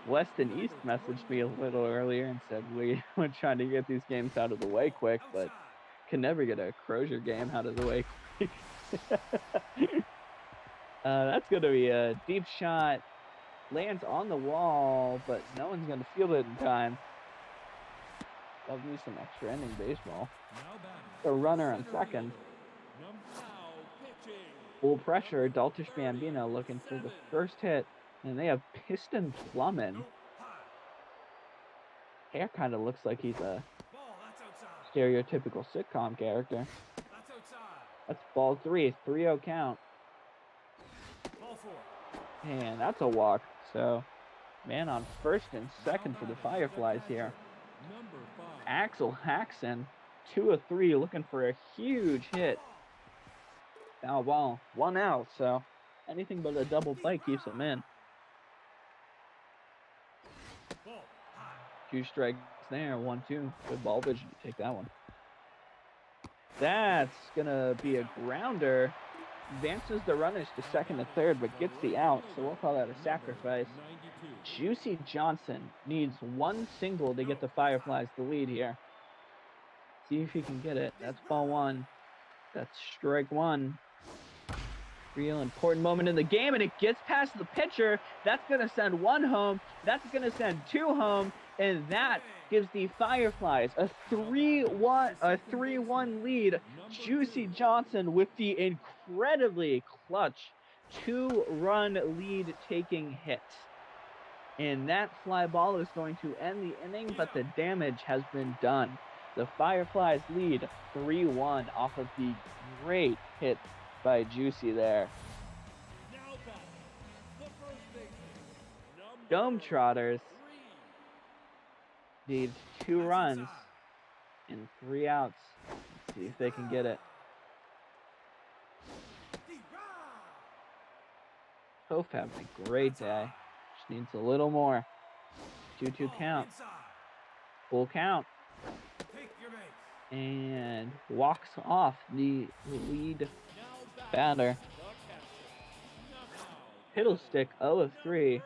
Weston East messaged me a little earlier and said we're trying to get these games out of the way quick, but can never get a Crozier game out of the way quick. That's going to be a deep shot. Lands on the wall, but no one's going to field it in time. Love me some extra inning baseball. A runner on second. Full pressure. Daltish Bambino looking for the first hit. And they have Piston Plummin. Hair kind of looks like he's a stereotypical sitcom character. That's ball 3. 3-0 count. And that's a walk. So, man on first and second for the Fireflies here. Axel Hackson, 2 of 3, looking for a huge hit. Foul ball, 1 out. So, anything but a double play keeps him in. 2 strikes there, 1-2. Good ball vision to take that one. That's gonna be a grounder. Advances the runners to second and third, but gets the out, so we'll call that a sacrifice. Juicy Johnson needs 1 single to get the Fireflies the lead here. See if he can get it. That's ball 1. That's strike 1. Real important moment in the game, and it gets past the pitcher. That's going to send 1 home. That's going to send 2 home, and that gives the Fireflies a 3-1 lead. Juicy Johnson with the incredibly clutch 2-run lead taking hit. And that fly ball is going to end the inning, but the damage has been done. The Fireflies lead 3-1 off of the great hit by Juicy there. Dome Trotters need 2 runs and 3 outs. Let's see if they can get it. Hope having a great day. Just needs a little more. 2-2 count. Full count. and walks off the lead batter. Fiddlestick 0 of 3,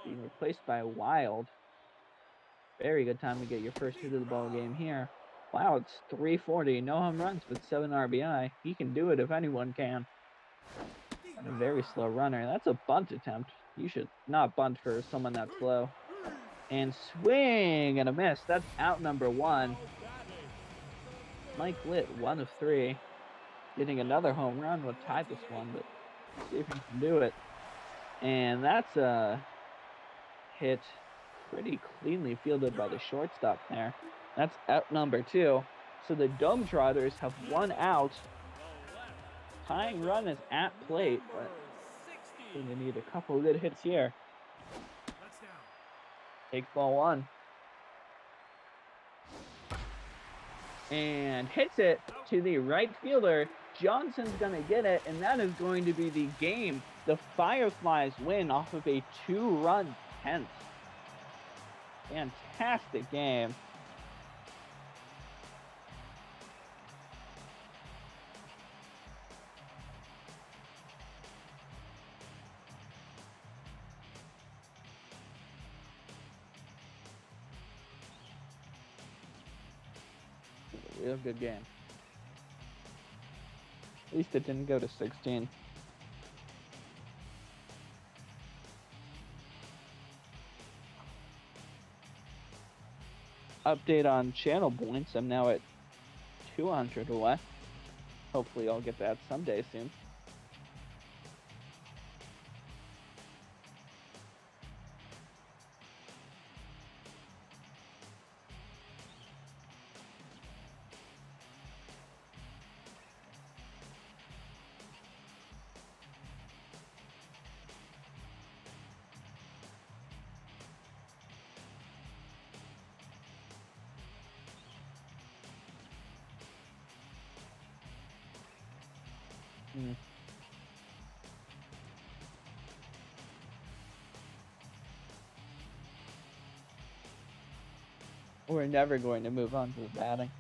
being replaced by Wild. Very good time to get your first hit of the ball game here. Wow, it's 340, no home runs, but 7 RBI. He can do it if anyone can. And a very slow runner. That's a bunt attempt. You should not bunt for someone that slow. And swing and a miss. That's out number 1. Mike Litt, 1 of 3. Getting another home run would tie this one, but see if he can do it. And that's a hit pretty cleanly fielded by the shortstop there. That's out number 2. So the Dome Trotters have 1 out. Tying run is at plate, but they need a couple of good hits here. Takes ball 1. And hits it to the right fielder. Johnson's going to get it, and that is going to be the game. The Fireflies win off of a 2-run 10th. Fantastic game. Real good game. At least it didn't go to 16. Update on channel points. I'm now at 200 away. Hopefully I'll get that someday soon. We're never going to move on to the batting.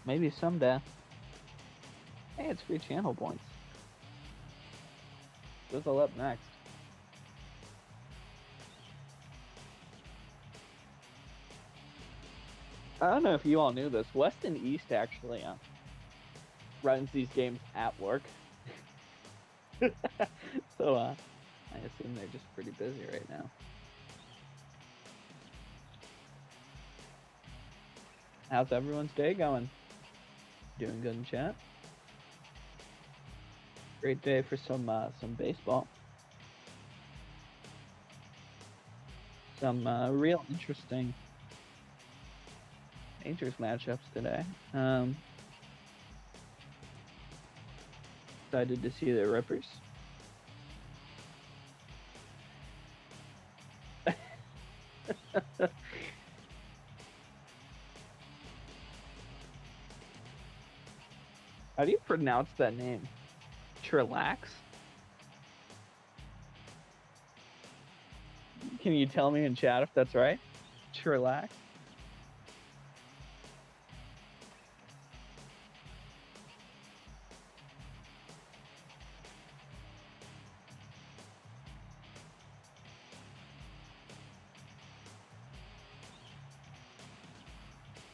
Maybe someday. Hey, it's free channel points. Who's all up next? I don't know if you all knew this. West and East actually runs these games at work. So I assume they're just pretty busy right now. How's everyone's day going? Doing good in chat? Great day for some baseball. Some real interesting majors matchups today. Excited to see the Rippers. How do you pronounce that name? Trillax? Can you tell me in chat if that's right? Trillax?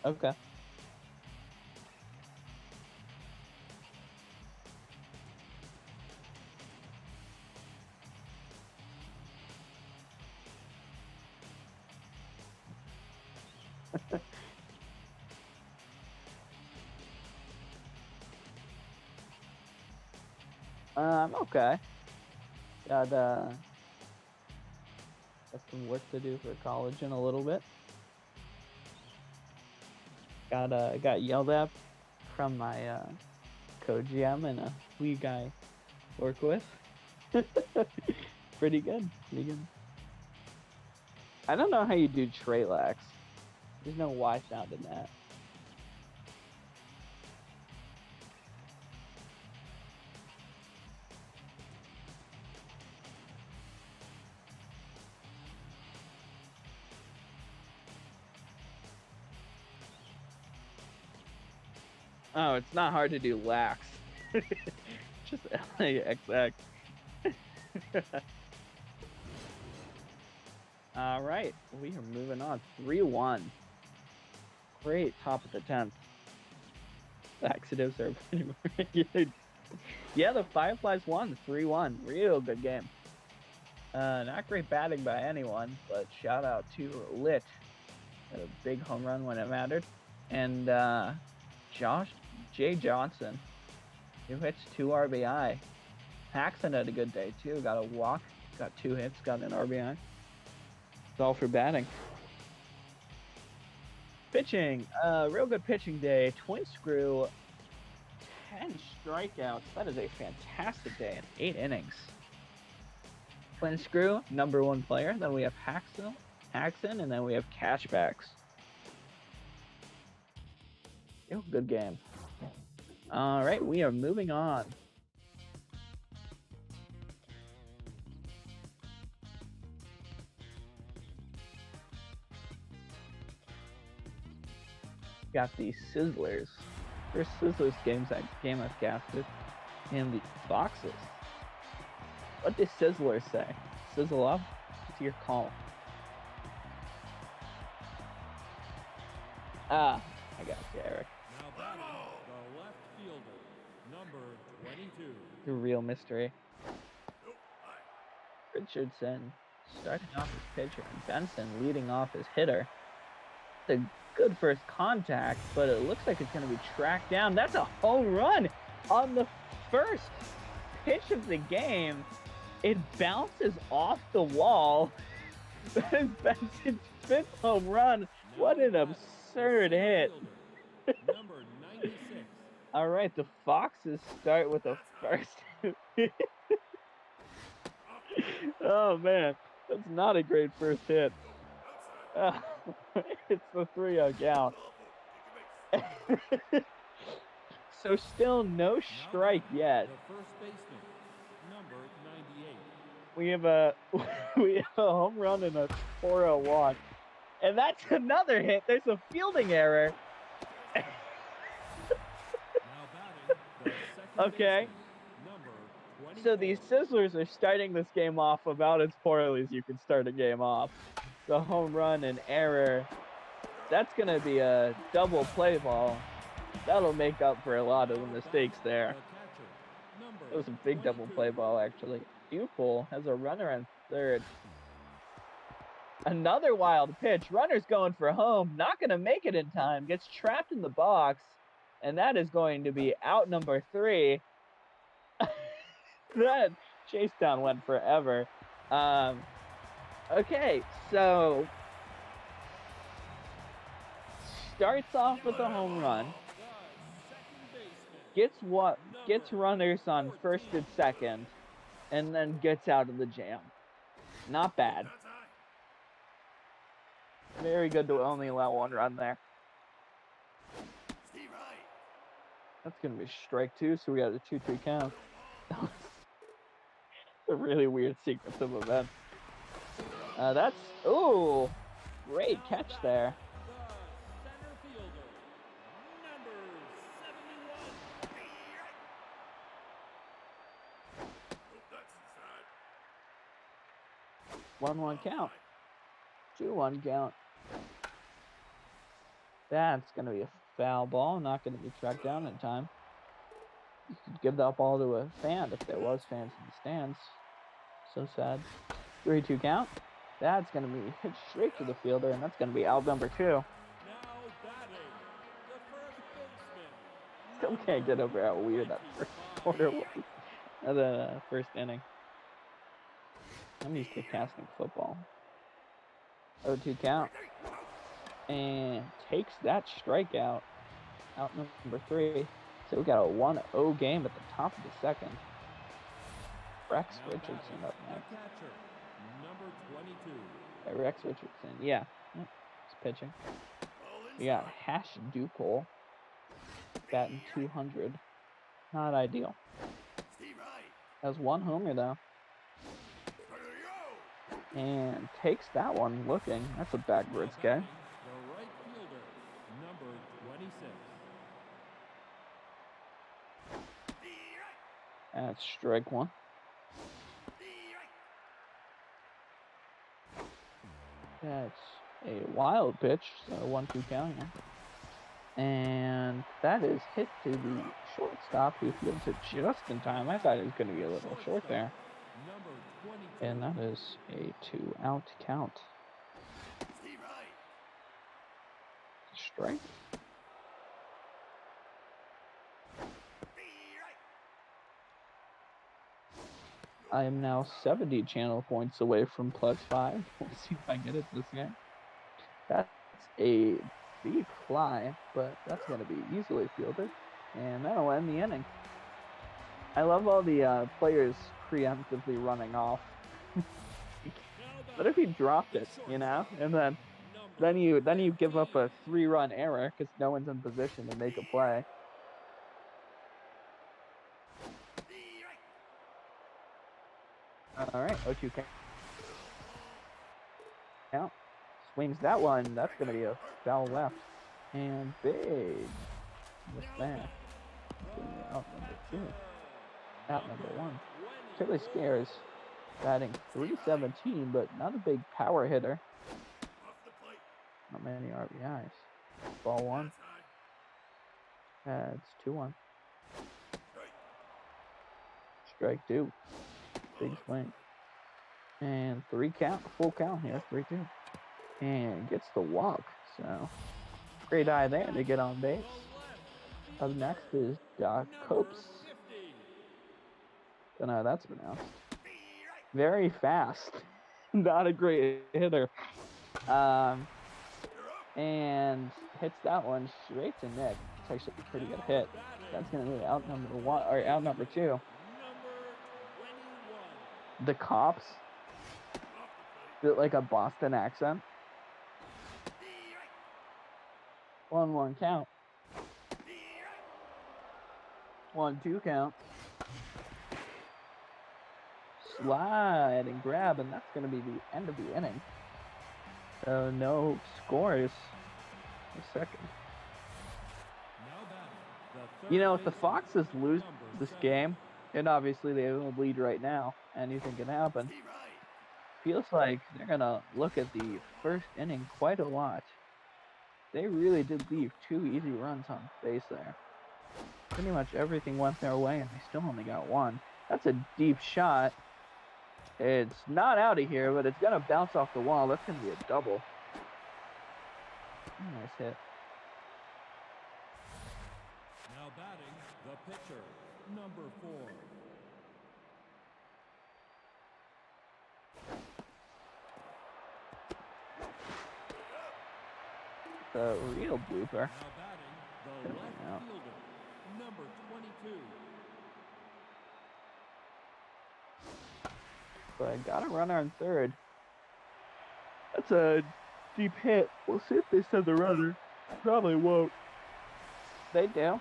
Okay. Okay. Got Got some work to do for college in a little bit. Got yelled at from my co-GM and a league I work with. Pretty good. I don't know how you do Traylax. There's no Y sound in that. Oh, it's not hard to do lax. Just LAXX. All right, we are moving on. 3-1. Great top of the 10th. Laxatives are yeah, the Fireflies won 3-1. Real good game. Not great batting by anyone, but shout out to Lit. Had a big home run when it mattered. And Jay Johnson, who hits 2 RBI. Hackson had a good day too. Got a walk, got 2 hits, got an RBI. It's all for batting. Pitching, real good pitching day. Twin Screw, 10 strikeouts. That is a fantastic day in 8 innings. Twin Screw, #1 player. Then we have Hackson, and then we have Cashbacks. Good game. All right, we are moving on. Got the Sizzlers. First Sizzlers game I've casted. And the Foxes. What does Sizzlers say? Sizzle up? It's your call. I got you, Eric. Now batting, the left fielder, number 22. The real mystery. Richardson starting off his pitcher, and Benson leading off his hitter. It's a good first contact, but it looks like it's going to be tracked down. That's a home run on the first pitch of the game. It bounces off the wall. That is Benson's 5th home run. What an absurd hit. Number 96. All right, the Foxes start with a first. Oh, man. That's not a great first hit. It's the 3-0 count. So still no strike yet. The first baseman, number 98. We have a home run and a 4-0 walk. And that's another hit. There's a fielding error. Now batting, the second Okay. baseman, number 24. So these Sizzlers are starting this game off about as poorly as you can start a game off. The home run and error. That's going to be a double play ball. That'll make up for a lot of the mistakes there. It was a big double play ball, actually. Upul has a runner on third. Another wild pitch. Runner's going for home. Not going to make it in time. Gets trapped in the box. And that is going to be out number 3. That chase down went forever. Okay, so starts off with a home run. Gets runners on first and second, and then gets out of the jam. Not bad. Very good to only allow 1 run there. That's gonna be strike 2, so we got a 2-3 count. A really weird sequence of events. Great catch there. Center fielder, number 71. 1-1 count. 2-1 count. That's gonna be a foul ball. Not gonna be tracked down in time. You could give that ball to a fan if there was fans in the stands. So sad. 3-2 count. That's going to be hit straight to the fielder, and that's going to be out number 2. Now batting, the first baseman. Still can't get over how weird that first quarter was. The first inning. I'm used to casting football. 0-2 count. And takes that strikeout. Out number 3. So we got a 1-0 game at the top of the second. Rex Now Richardson batting, up the next. catcher, number 22. Hey, Rex Richardson, yeah. Yep, he's pitching. We got Hash Dupole. Batting 200. Not ideal. Has 1 homer though. And takes that one looking. That's a backwards Now guy. batting, the right fielder, number 26. That's strike 1. That's a wild pitch, so 1-2 count here. And that is hit to the shortstop, who fields it just in time. I thought it was going to be a little short there. Number 22. And that is a 2-out count. Strike. I am now 70 channel points away from +5. We'll see if I get it this game. That's a deep fly, but that's going to be easily fielded. And that'll end the inning. I love all the players preemptively running off. What if he dropped it, you know? And then you give up a 3-run error because no one's in position to make a play. All right, 0-2 count. Swings that one. That's going to be a foul left. And big. With that. Out number 2. Out number 1. Chili Scares batting 317, but not a big power hitter. Not many RBIs. Ball 1. That's 2-1. Strike 2. Big swing. And 3 count. Full count here. 3-2. And gets the walk. So great eye there to get on base. Up next is Doc Copes. Don't know how that's pronounced. Very fast. Not a great hitter. And hits that one straight to Nick. It's actually a pretty good hit. That's going to be out number 1 or out number 2. The Cops. Bit like a Boston accent. 1-1 count. 1-2 count. Slide and grab, and that's going to be the end of the inning. So no scores. A second. You know, if the Foxes lose this game, and obviously they have a lead right now, anything can happen. Feels like they're going to look at the first inning quite a lot. They really did leave 2 easy runs on base there. Pretty much everything went their way, and they still only got 1. That's a deep shot. It's not out of here, but it's going to bounce off the wall. That's going to be a double. Nice hit. Now batting, the pitcher, number 4. The real blooper. Now batting, the left fielder, number 22. So I got a runner on third. That's a deep hit. We'll see if they send the runner. Probably won't. They do.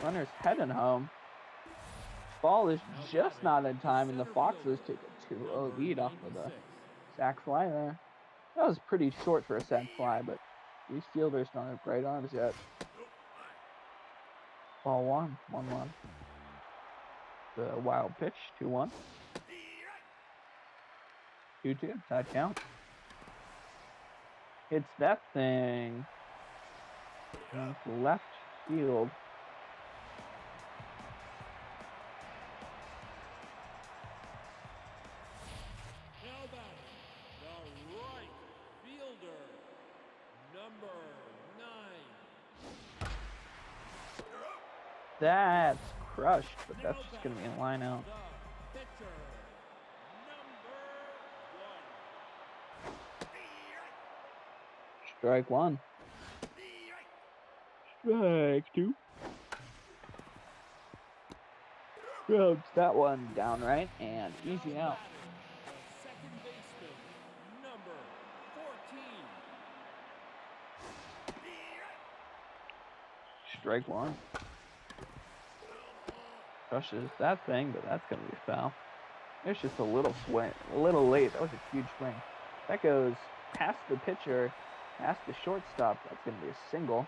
Runner's heading home. Ball is just not in time, and the Foxes take a 2-0 lead off of the sac fly there. That was pretty short for a sac fly, but these fielders don't have great arms yet. Ball 1, 1-1. The wild pitch, 2-1. 2-2, tied count. Hits that thing. Left field. Now batting, the right fielder, number 9. That's crushed, but that's just going to be a line out. The pitcher, number 1. Strike one. Strike two. Roads that one down right and easy out. The second baseman, number 14. Strike one. Crushes that thing, but that's gonna be foul. It's just a little swing, a little late. That was a huge swing. That goes past the pitcher, past the shortstop. That's gonna be a single.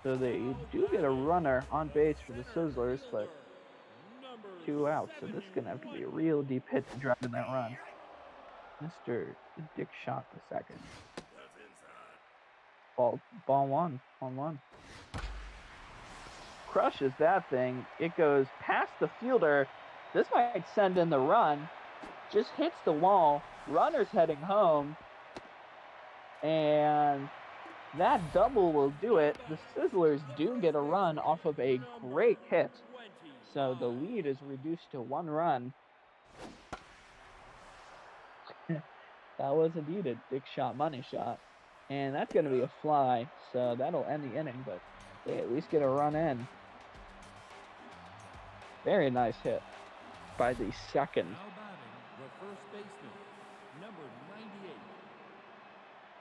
So they do get a runner on base for the Sizzlers, but Number 2 outs. So this is gonna have to be a real deep hit to drive in that run. Mr. Dick Shot the second. Ball one on one. Crushes that thing. It goes past the fielder. This might send in the run. Just hits the wall. Runner's heading home. And that double will do it. The Sizzlers do get a run off of a great hit. So the lead is reduced to 1 run. That was indeed a Dick Shot money shot. And that's going to be a fly. So that'll end the inning, but they at least get a run in. Very nice hit by the second. Now batting, the first baseman, number 98.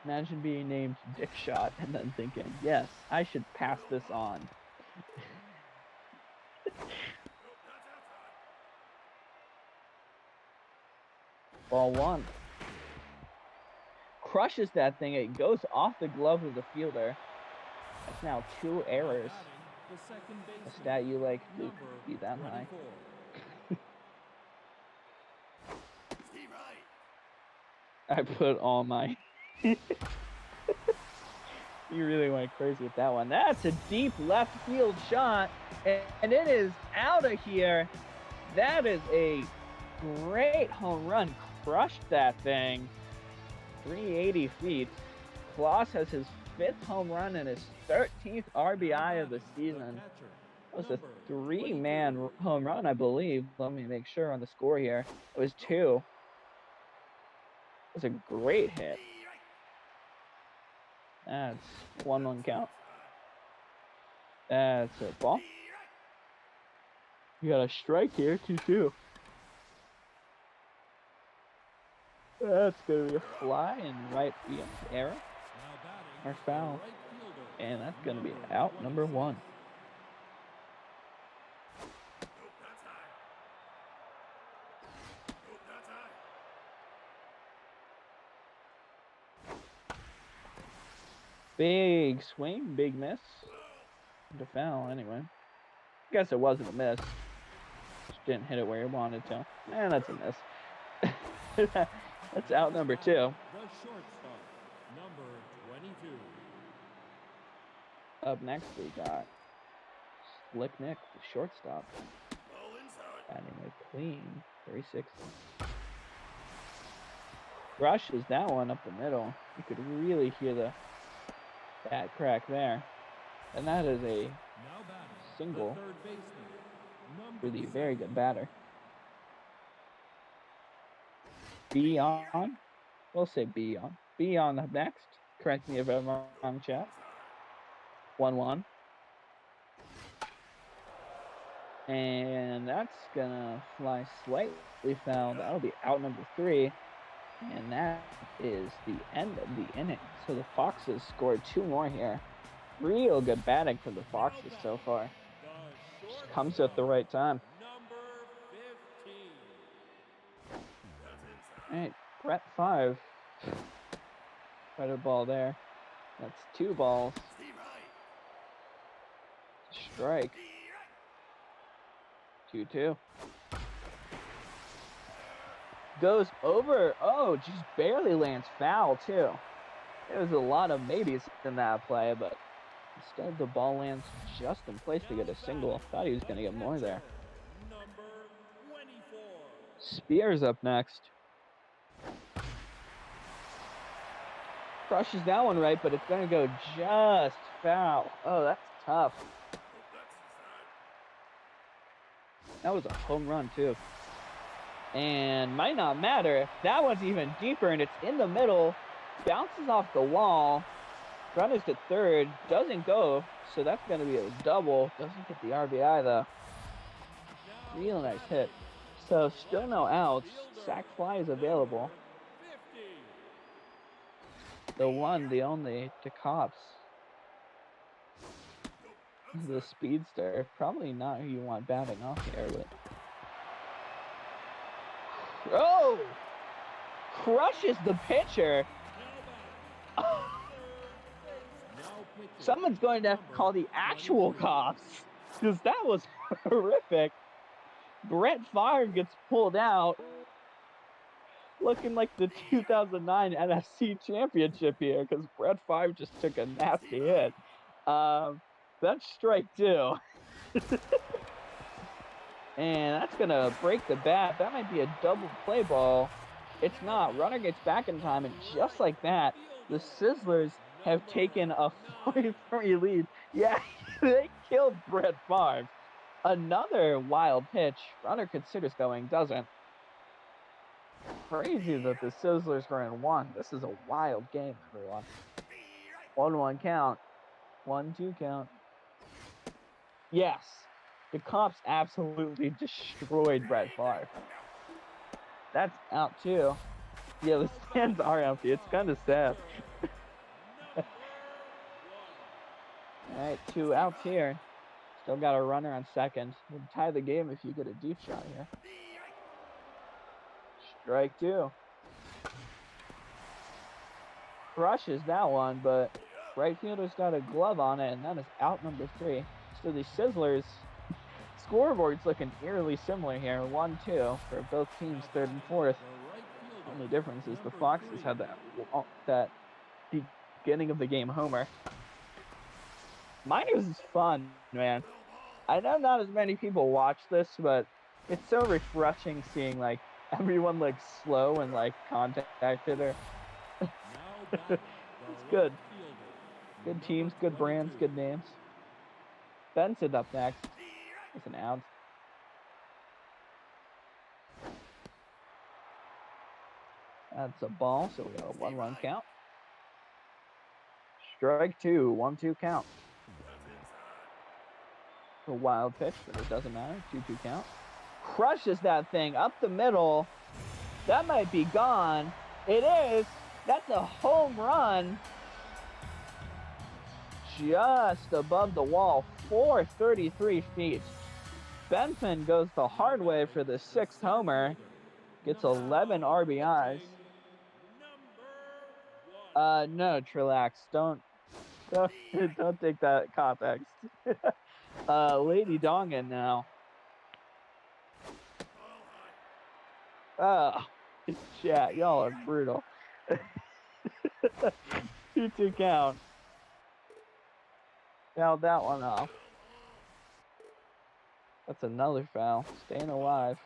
Imagine being named Dick Shot and then thinking, yes, I should pass this on. Ball one. Crushes that thing. It goes off the glove of the fielder. That's now 2 errors. The second A baseman, stat you like to number be that high. 24. I put all my... You really went crazy with that one. That's a deep left field shot, and it is out of here. That is a great home run. Crushed that thing. 380 feet. Klaus has his 5th home run and his 13th RBI of the season. That was a 3-man home run, I believe. Let me make sure on the score here. It was 2. It was a great hit. That's 1-1 count. That's a ball. You got a strike here, 2-2. That's going to be a fly and right field error or foul. And that's going to be out number 1. Big swing, big miss. The foul, anyway. Guess it wasn't a miss. Just didn't hit it where he wanted to. That's a miss. That's out number 2. The shortstop, number 22. Up next, we got Slick Nick, the shortstop. Batting a clean 360. Rushes that one up the middle. You could really hear the bat crack there. And that is a single for the very good batter. B on. We'll say B on. B on the next. Correct me if I'm wrong, chat. 1-1. And that's gonna fly slightly foul. That'll be out number 3. And that is the end of the inning. So the Foxes scored 2 more here. Real good batting for the Foxes so far. Just comes at the right time. All right, Brett 5. Better ball there. That's 2 balls. Strike. 2-2. Goes over. Oh, just barely lands foul, too. There was a lot of maybes in that play, but instead the ball lands just in place to get a single. Thought he was going to get more there. Spears up next. Crushes that one right, but it's going to go just foul. Oh, that's tough. That was a home run, too. And might not matter if that one's even deeper and it's in the middle. Bounces off the wall. Runners to third. Doesn't go. So that's going to be a double. Doesn't get the RBI, though. Real nice hit. So still no outs. Sac fly is available. The one, the only, to Cops. The speedster. Probably not who you want batting off here, but... Oh! Crushes the pitcher. Someone's going to have to call the actual cops, because that was horrific. Brett Favre gets pulled out, looking like the 2009 NFC Championship here, because Brett Favre just took a nasty hit. That's strike 2. And that's going to break the bat. That might be a double play ball. It's not. Runner gets back in time, and just like that, the Sizzlers have taken a 4-3 lead. Yeah, they killed Brett Favre. Another wild pitch. Runner considers going, doesn't. Crazy that the Sizzlers were in 1. This is a wild game, everyone. 1-1 count. 1-2 count. Yes. The Cops absolutely destroyed Brett Favre. That's out too. Yeah, the stands are empty. It's kind of sad. Alright, 2 outs here. Still got a runner on second. We'll tie the game if you get a deep shot here. Strike 2. Crushes that one, but right fielder's got a glove on it, and that is out number 3. So the Sizzlers scoreboard's looking eerily similar here. 1-2 for both teams, third and fourth. Only difference is the Foxes had that beginning of the game homer. Minors is fun, man. I know not as many people watch this, but it's so refreshing seeing like everyone like slow and like contacted her. It's good. Good teams, good brands, good names. Benson up next. It's an out. That's a ball, so we got a 1-1 count. Strike 2, 1-2 count. A wild pitch, but it doesn't matter. 2-2 count. Crushes that thing up the middle. That might be gone. It is. That's a home run. Just above the wall. 433 feet. Benson goes the hard way for the 6th homer. Gets 11 RBIs. No, Trillax, don't take that context. Lady Dongan now. Chat, y'all are brutal. 2-2 count. Fouled that one off. That's another foul. Staying alive.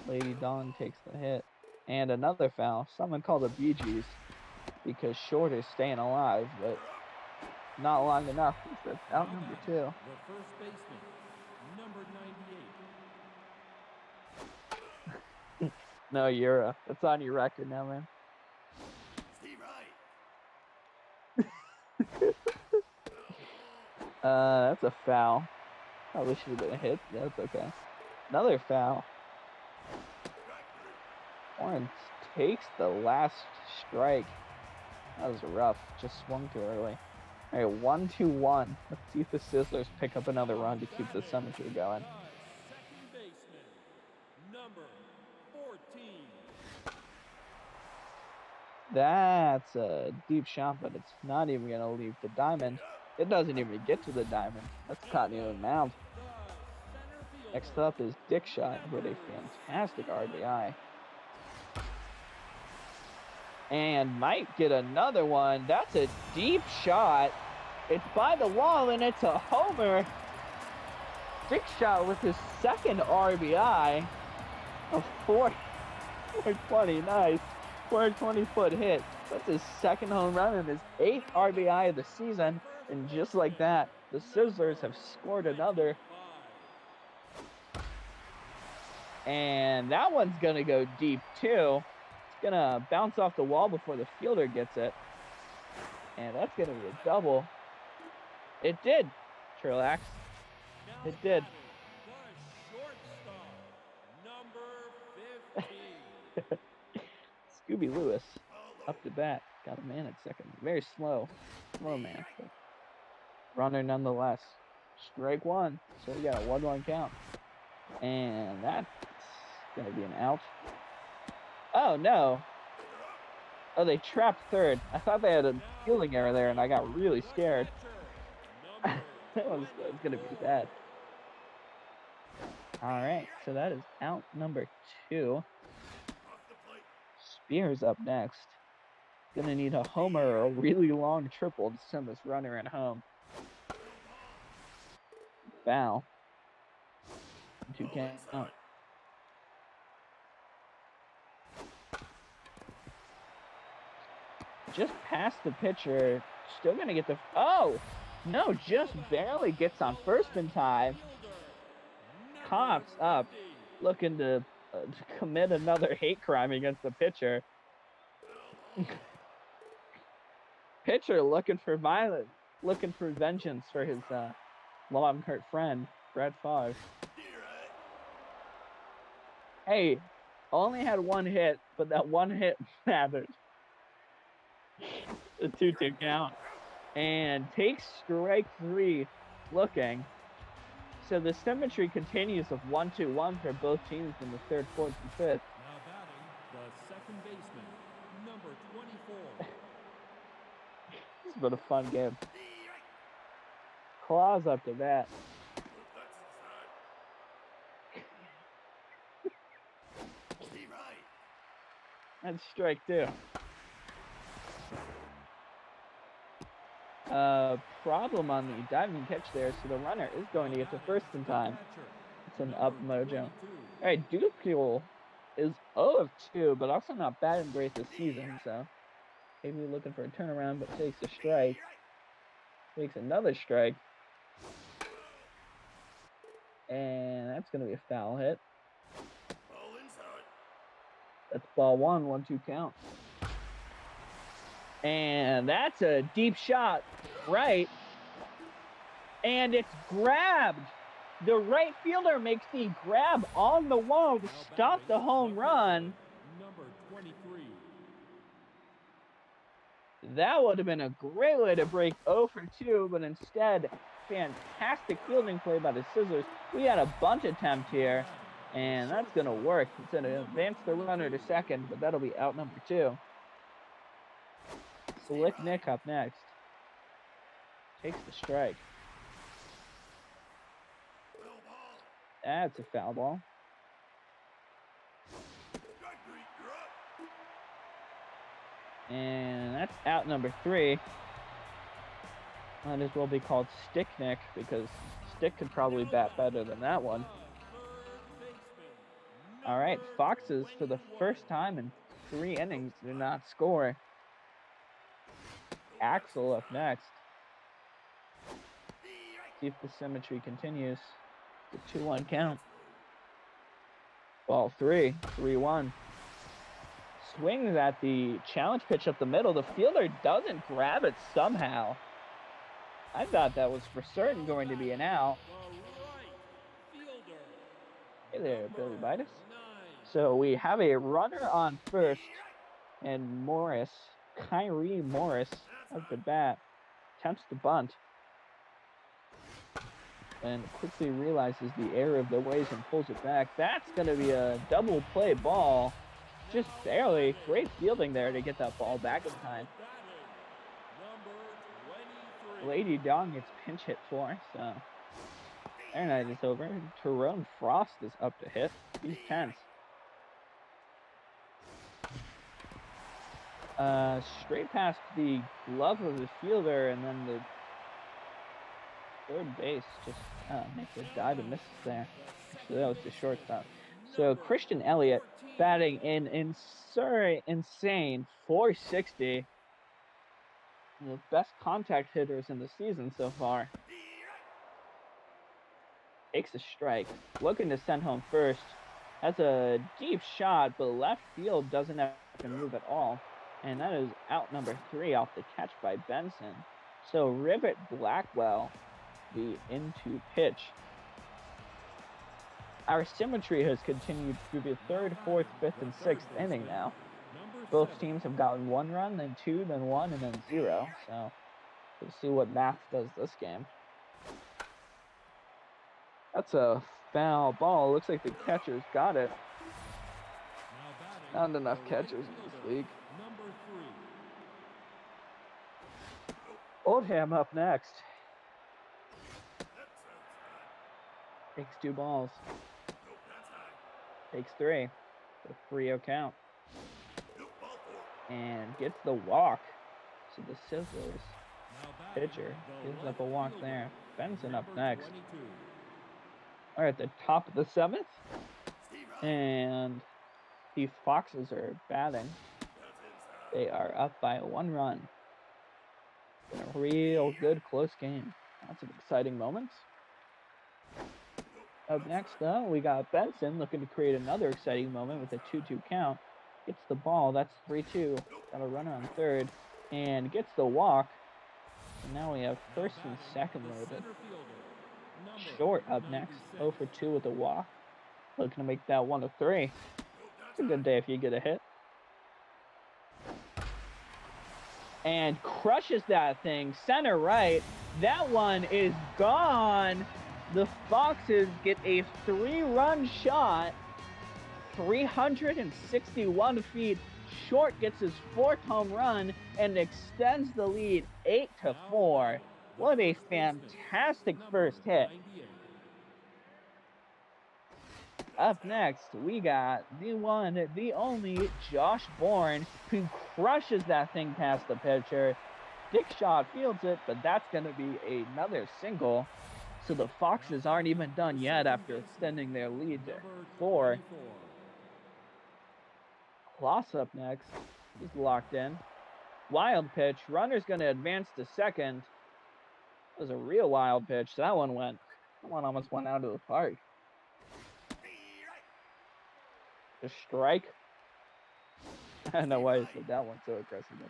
Lady Dawn takes the hit. And another foul. Someone called a Bee Gees because Short is staying alive, but not long enough. That's out number 2. The first baseman, number 98. No, Yura. That's on your record now, man. That's a foul. Probably should have been a hit. That's okay. Another foul. Warren takes the last strike. That was rough. Just swung too early. All right, 1-2-1. Let's see if the Sizzlers pick up another run to keep the symmetry going. Second baseman, number 14. That's a deep shot, but it's not even going to leave the diamond. It doesn't even get to the diamond. That's caught near the mound. Next up is Dick Shot with a fantastic RBI. And might get another one. That's a deep shot. It's by the wall, and it's a homer. Dick Shot with his 2nd RBI. A 420, nice. 420-foot hit. That's his 2nd home run and his 8th RBI of the season. And just like that, the Sizzlers have scored another. And that one's going to go deep, too. It's gonna bounce off the wall before the fielder gets it. And that's gonna be a double. It did, Trillax. It did. The shortstop, number 15. Scooby Lewis up to bat. Got a man at second. Very slow. Slow man. But runner nonetheless. Strike one. So we got a 1-1 count. And that's going to be an out. Oh, no. Oh, they trapped third. I thought they had a fielding error there, and I got really scared. that was going to be bad. All right. So that is out number 2. Spears up next. Gonna need a homer or a really long triple to send this runner at home. Foul. 2 count. Just past the pitcher. Still gonna get the. Oh! No, just barely gets on first in time. Cops up. Looking to commit another hate crime against the pitcher. Pitcher looking for violence, looking for vengeance for his long-hurt friend, Brett Favre. Hey, only had 1 hit, but that 1 hit mattered. The 2-2 count. And takes strike 3 looking. So the symmetry continues of 1-2-1 for both teams in the 3rd, 4th, and 5th. Now batting, the second baseman, number 24. This has been a fun game. Claws up to bat. That's strike 2. Problem on the diving catch there, so the runner is going to get to first in time. It's an up mojo. Alright, Dupiel is 0 of 2, but also not bad and great this season, so maybe looking for a turnaround, but takes a strike. Takes another strike. And that's going to be a foul hit. That's ball 1, 1-2 count. And that's a deep shot, right? And it's grabbed. The right fielder makes the grab on the wall to stop the home run. Number 23. That would have been a great way to break 0 for 2, but instead, fantastic fielding play by the Scissors. We had a bunch attempt here, and that's going to work. It's going to advance the runner to second, but that'll be out number 2. Slick Nick up next. Takes the strike. That's a foul ball. And that's out number 3. Might as well be called Stick Nick, because Stick could probably bat better than that one. All right, Foxes, for the first time in 3 innings, do not score. Axel up next. See if the symmetry continues. The 2-1 count. Ball 3, 3-1. Swings at the challenge pitch up the middle. The fielder doesn't grab it somehow. I thought that was for certain going to be an out. Hey there, Billy Bitus. So we have a runner on first, and Kyrie Morris, up the bat, attempts to bunt, and quickly realizes the error of their ways and pulls it back. That's going to be a double play ball. Just barely. Great fielding there to get that ball back in time. Lady Dong gets pinch hit for, so their night is over. Tyrone Frost is up to hit. He's tense. Straight past the glove of the fielder, and then the third base just makes a dive and misses there. Actually, that was the shortstop. So Christian Elliott batting in insane 460. The best contact hitters in the season so far. Takes a strike. Looking to send home first. That's a deep shot, but left field doesn't have can move at all. And that is out number 3 off the catch by Benson. So Rivet Blackwell, the into pitch. Our symmetry has continued through the 3rd, 4th, 5th, and 6th inning now. Both teams have gotten 1 run, then 2, then 1, and then 0. So we'll see what math does this game. That's a foul ball. Looks like the catcher's got it. Not enough catchers in this league. Oldham up next. Takes 2 balls. Takes 3. A 3-0 count. And gets the walk. So the Sizzlers pitcher gives up a walk there. Benson up next. All right, at the top of the 7th. And the Foxes are batting. They are up by 1 run. Been a real good close game. Lots of exciting moments. Up next, though, we got Benson looking to create another exciting moment with a 2-2 count. Gets the ball. That's 3-2. Got a runner on 3rd. And gets the walk. And now we have 1st and 2nd loaded. Short up next. 0 for 2 with a walk. Looking to make that 1-3. It's a good day if you get a hit. And crushes that thing. Center right. That one is gone. The Foxes get a 3-run shot. 361 feet. Short gets his 4th home run and extends the lead 8-4. What a fantastic first hit. Up next, we got the one, the only Josh Bourne, who crushes that thing past the pitcher. Dick Shaw fields it, but that's going to be another single. So the Foxes aren't even done yet after extending their lead to 4. Kloss up next. He's locked in. Wild pitch. Runner's going to advance to 2nd. That was a real wild pitch. That one almost went out of the park. A strike. I don't know why I said that one so aggressively.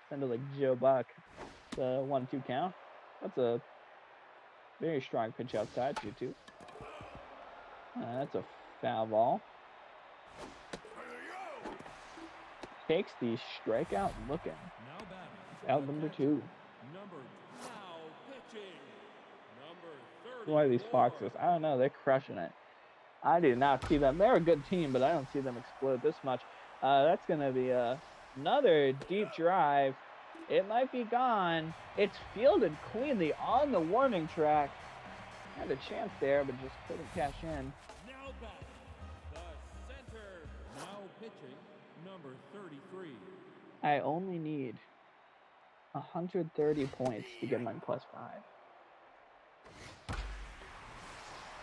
Sounded like Joe Buck. It's a 1-2 count. That's a very strong pitch outside, 2-2. That's a foul ball. Takes the strikeout looking. Out number 2. Why are these Foxes? I don't know. They're crushing it. I did not see them. They're a good team, but I don't see them explode this much. That's going to be another deep drive. It might be gone. It's fielded cleanly on the warning track. Had a chance there, but just couldn't cash in. Now back, the center. Now pitching, number 33. I only need 130 points to get my +5.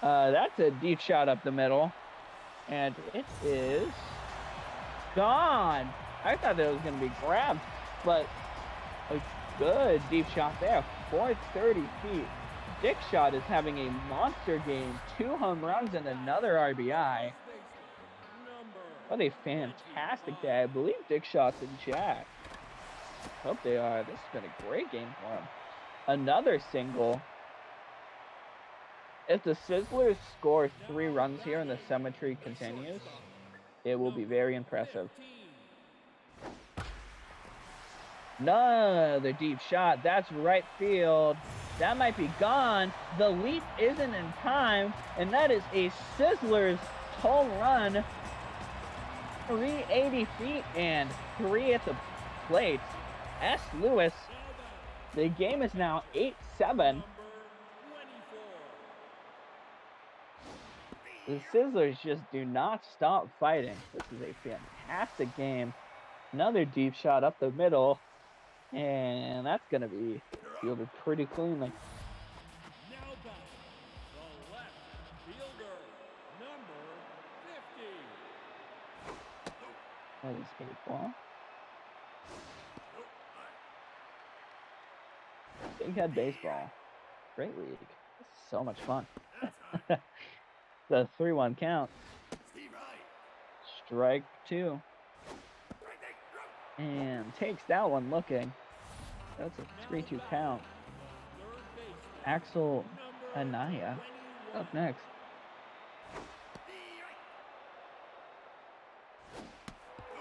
That's a deep shot up the middle. And it is gone. I thought that was going to be grabbed, but a good deep shot there. 430 feet. Dick Shot is having a monster game. 2 home runs and another RBI. What a fantastic day. I believe Dick Shot's in chat. Hope they are. This has been a great game for him. Another single. If the Sizzlers score 3 runs here and the symmetry continues, it will be very impressive. Another deep shot. That's right field. That might be gone. The leap isn't in time, and that is a Sizzlers home run. 380 feet and 3 at the plate. S. Lewis. The game is now 8-7. The Sizzlers just do not stop fighting. This is a fantastic game. Another deep shot up the middle. And that's going to be fielded pretty cleanly. Now back, the left fielder, number 50. That is a ball. Big Head Baseball. Great league. This is so much fun. The 3-1 count. Strike 2. And takes that one looking. That's a 3-2 count. Third baseman, Axel number Anaya 21. up next.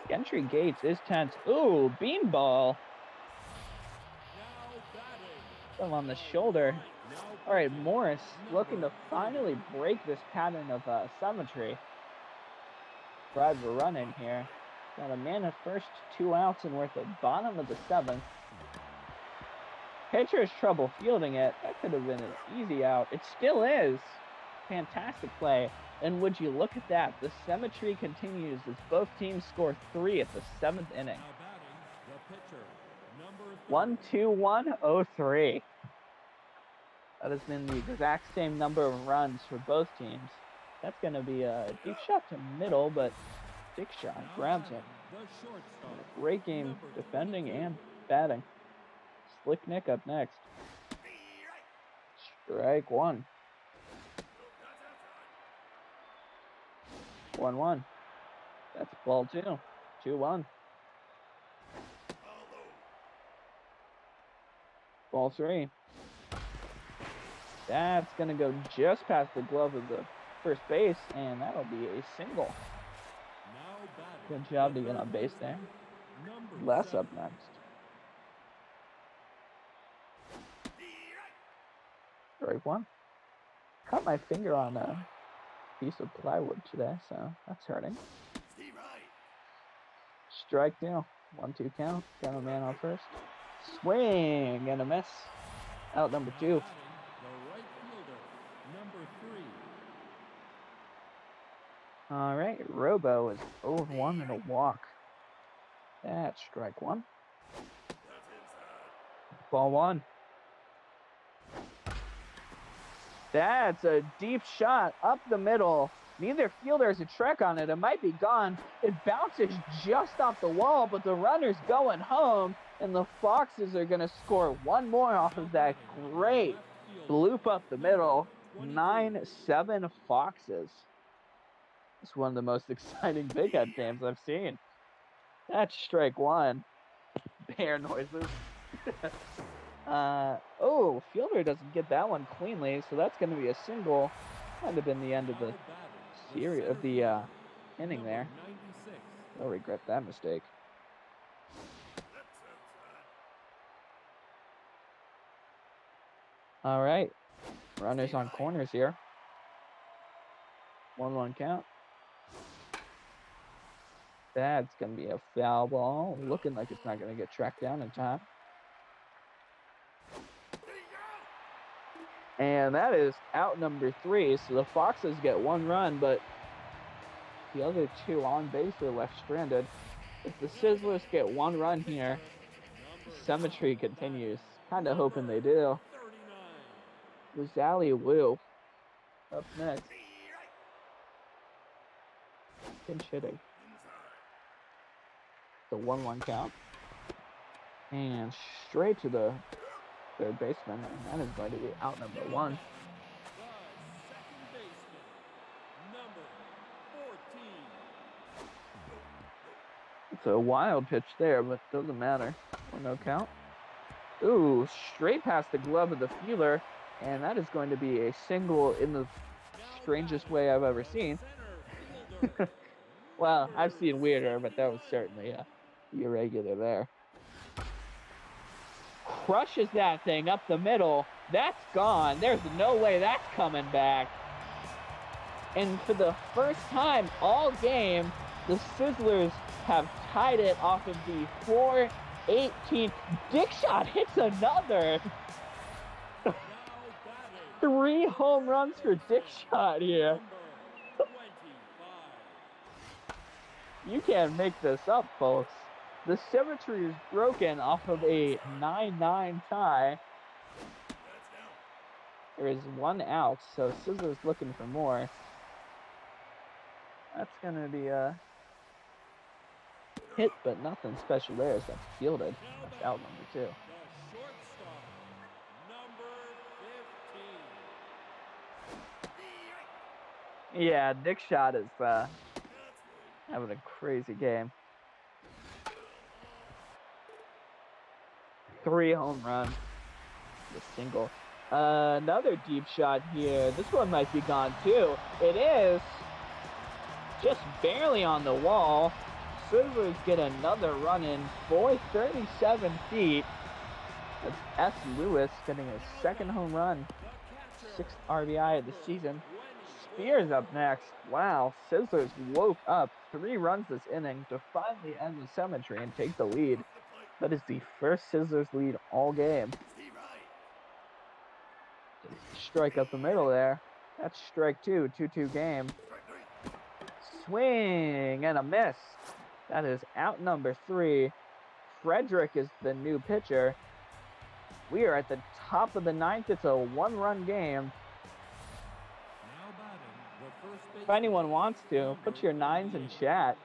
Entry Gates is tense. Ooh, beanball. Now batting. Some on the shoulder. Now All right, pitching, Morris looking to number 30. finally break this pattern of symmetry. Drive a run in here. Got a man at first, 2 outs, and we're at the bottom of the 7th. Pitcher's trouble fielding it. That could have been an easy out. It still is. Fantastic play. And would you look at that? The symmetry continues as both teams score 3 at the 7th inning. Now batting, the pitcher, number 1-2-1-0-3. That has been the exact same number of runs for both teams. That's going to be a deep shot to middle, but Dick Shot grabs it. the shortstop, Great game number defending 22. and batting. Slick Nick up next. Strike 1. 1-1. That's ball 2. 2-1. Ball 3. That's going to go just past the glove of the first base, and that'll be a single. Now batting, Good job the to get on third base baseman, there. number Les 7. up next. Strike 1. Cut my finger on a piece of plywood today, so that's hurting. Strike 2. 1-2 count. Got a man on first. Swing and a miss. Out number 2. Now batting, the right fielder, number 3. All right, Robo is 0-1 and a walk. That's strike 1. Ball 1. That's a deep shot up the middle. Neither fielder has a track on it. It might be gone. It bounces just off the wall, but the runner's going home, and the Foxes are going to score one more off of that great bloop up the middle. 9-7 Foxes. It's one of the most exciting Big Head games I've seen. That's strike 1. Bear noises. Oh, fielder doesn't get that one cleanly, so that's going to be a single. Might have been the end of the series of the inning there. I'll regret that mistake. All right, runners on corners here. 1-1 count. That's going to be a foul ball. Looking like it's not going to get tracked down in time. And that is out number 3. So the Foxes get 1 run, but the other 2 on base are left stranded. If the Sizzlers get 1 run here, symmetry continues. Kind of hoping they do. Rosali Wu up next. Pinch hitting. The 1-1 count. And straight to the third baseman, and that is going to be out number 1. The second baseman, number 14. It's a wild pitch there, but doesn't matter. 1-0 count. Ooh, straight past the glove of the fielder, and that is going to be a single in the strangest way I've ever seen. Well, I've seen weirder, but that was certainly irregular there. Crushes that thing up the middle. That's gone. There's no way that's coming back. And for the first time all game, the Sizzlers have tied it off of the 4-18. Dick Shot hits another. 3 home runs for Dick Shot here. You can't make this up, folks. The symmetry is broken off of a 9-9 tie. There is 1 out, so Sizzler's looking for more. That's going to be a hit, but nothing special there as that's fielded. That's out number 2. The shortstop, number 15. Yeah, Dick Shot is having a crazy game. 3 home runs. A single. Another deep shot here. This one might be gone too. It is. Just barely on the wall. Sizzlers get another run in. 437 feet. That's S. Lewis getting his second home run. 6th RBI of the season. Spears up next. Wow, Sizzlers woke up 3 runs this inning to finally end the symmetry and take the lead. That is the first Sizzlers lead all game. Strike up the middle there. That's strike 2, 2-2 game. Swing and a miss. That is out number 3. Frederick is the new pitcher. We are at the top of the 9th. It's a 1-run game. If anyone wants to, put your 9s in chat.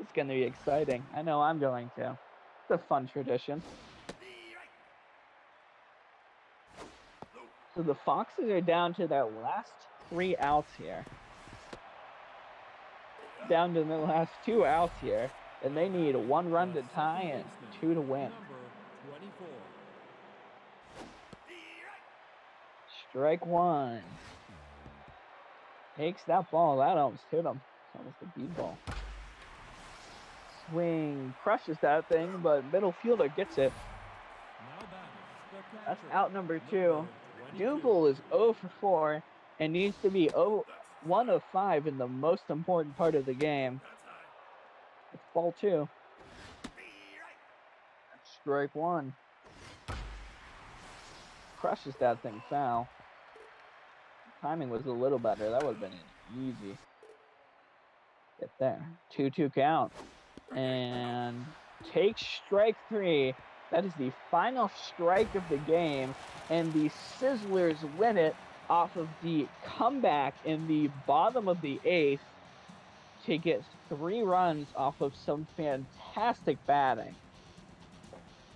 It's going to be exciting. I know I'm going to. It's a fun tradition. So the Foxes are down to their last 3 outs here. Down to their last 2 outs here. And they need 1 run to tie and 2 to win. Strike 1. Takes that ball. That almost hit him. It's almost a beat ball. Swing. Crushes that thing, but middle fielder gets it. That's out number 2. Dougal is 0 for 4 and needs to be 1 of 5 in the most important part of the game. It's ball 2. That's strike 1. Crushes that thing foul. Timing was a little better. That would have been easy. Get there. 2-2 count. And takes strike 3. That is the final strike of the game. And the Sizzlers win it off of the comeback in the bottom of the 8th to get 3 runs off of some fantastic batting.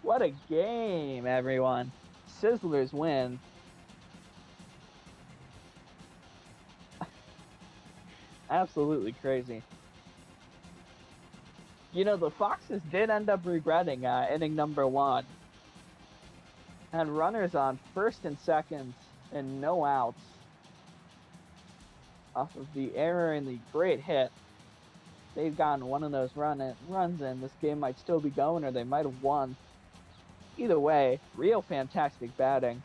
What a game, everyone. Sizzlers win. Absolutely crazy. You know, the Foxes did end up regretting inning number 1. Had runners on first and second and no outs off of the error and the great hit. They've gotten one of those runs in. This game might still be going, or they might have won. Either way, real fantastic batting.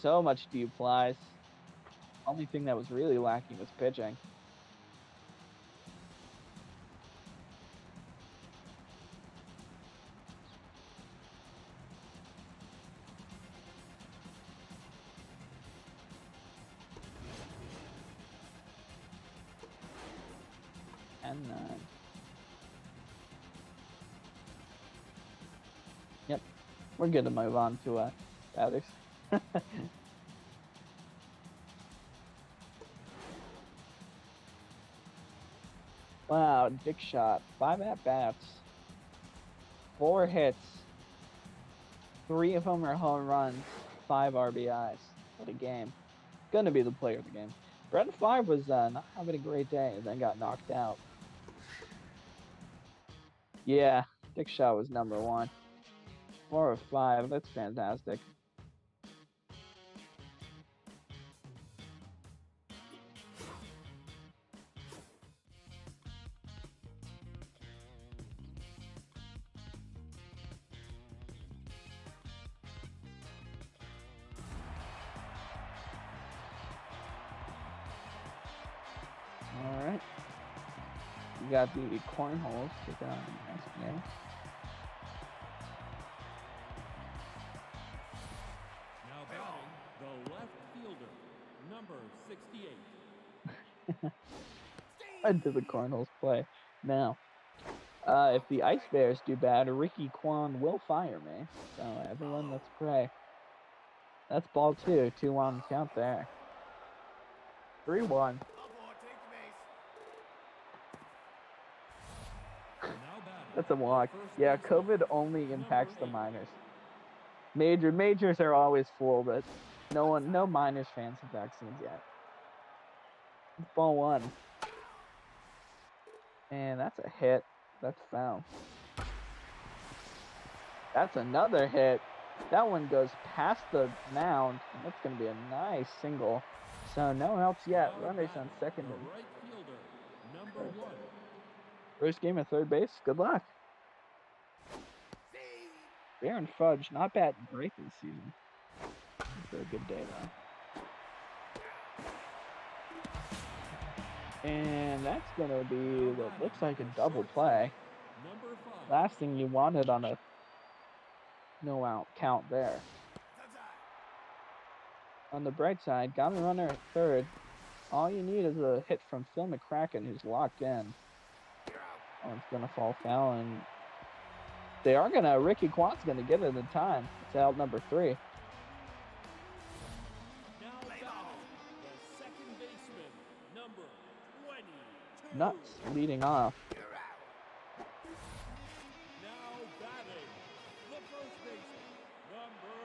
So much deep flies. Only thing that was really lacking was pitching. And 9. Yep, we're good to move on to batters. Wow, Dick shot. 5 at-bats. 4 hits. 3 of them are home runs. 5 RBIs. What a game. Gonna be the player of the game. Brett Favre was not having a great day and then got knocked out. Yeah, Dick shot was number 1. 4 of 5. That's fantastic. Alright. We got the cornholes taken on the next game. Now batting the left fielder, number 68. When did the Cardinals play? Now, if the Ice Bears do bad, Ricky Kwan will fire me. So everyone, let's pray. That's ball 2. 2-1 count there. 3-1. That's a walk. Yeah, COVID only impacts the minors. Majors are always full, but no minors fans have vaccines yet. It's ball 1. And that's a hit. That's foul. That's another hit. That one goes past the mound, and that's going to be a nice single. So no outs yet. Now Runners batting, on second the and right fielder, number 1. first game at third base. Good luck. Baron Fudge, not batting great this season. For a good day though. And that's gonna be what looks like a double play. Number 5. Last thing you wanted on a no out count there. On the bright side, got a runner at third. All you need is a hit from Phil McCracken, who's locked in. Oh, it's gonna fall foul, and Ricky Quant's gonna get it in time. It's out number 3. Now batting, the second baseman, number 22. Nuts leading off. Now batting, the first baseman, number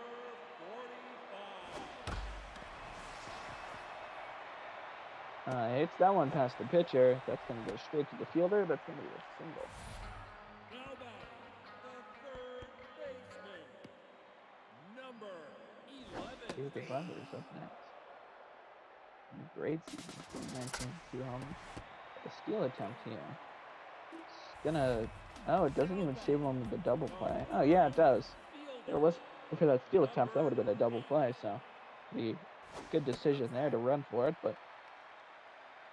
45. Hits that one past the pitcher. That's going to go straight to the fielder. That's going to be a single. Now batting, the third baseman, number 11. David Butler's up next. Great season. 19 homers. A steal attempt here. It's gonna. Oh, it doesn't even save him with the double play. Oh yeah, it does. It was for that steal attempt. That would have been a double play. So, the good decision there to run for it. But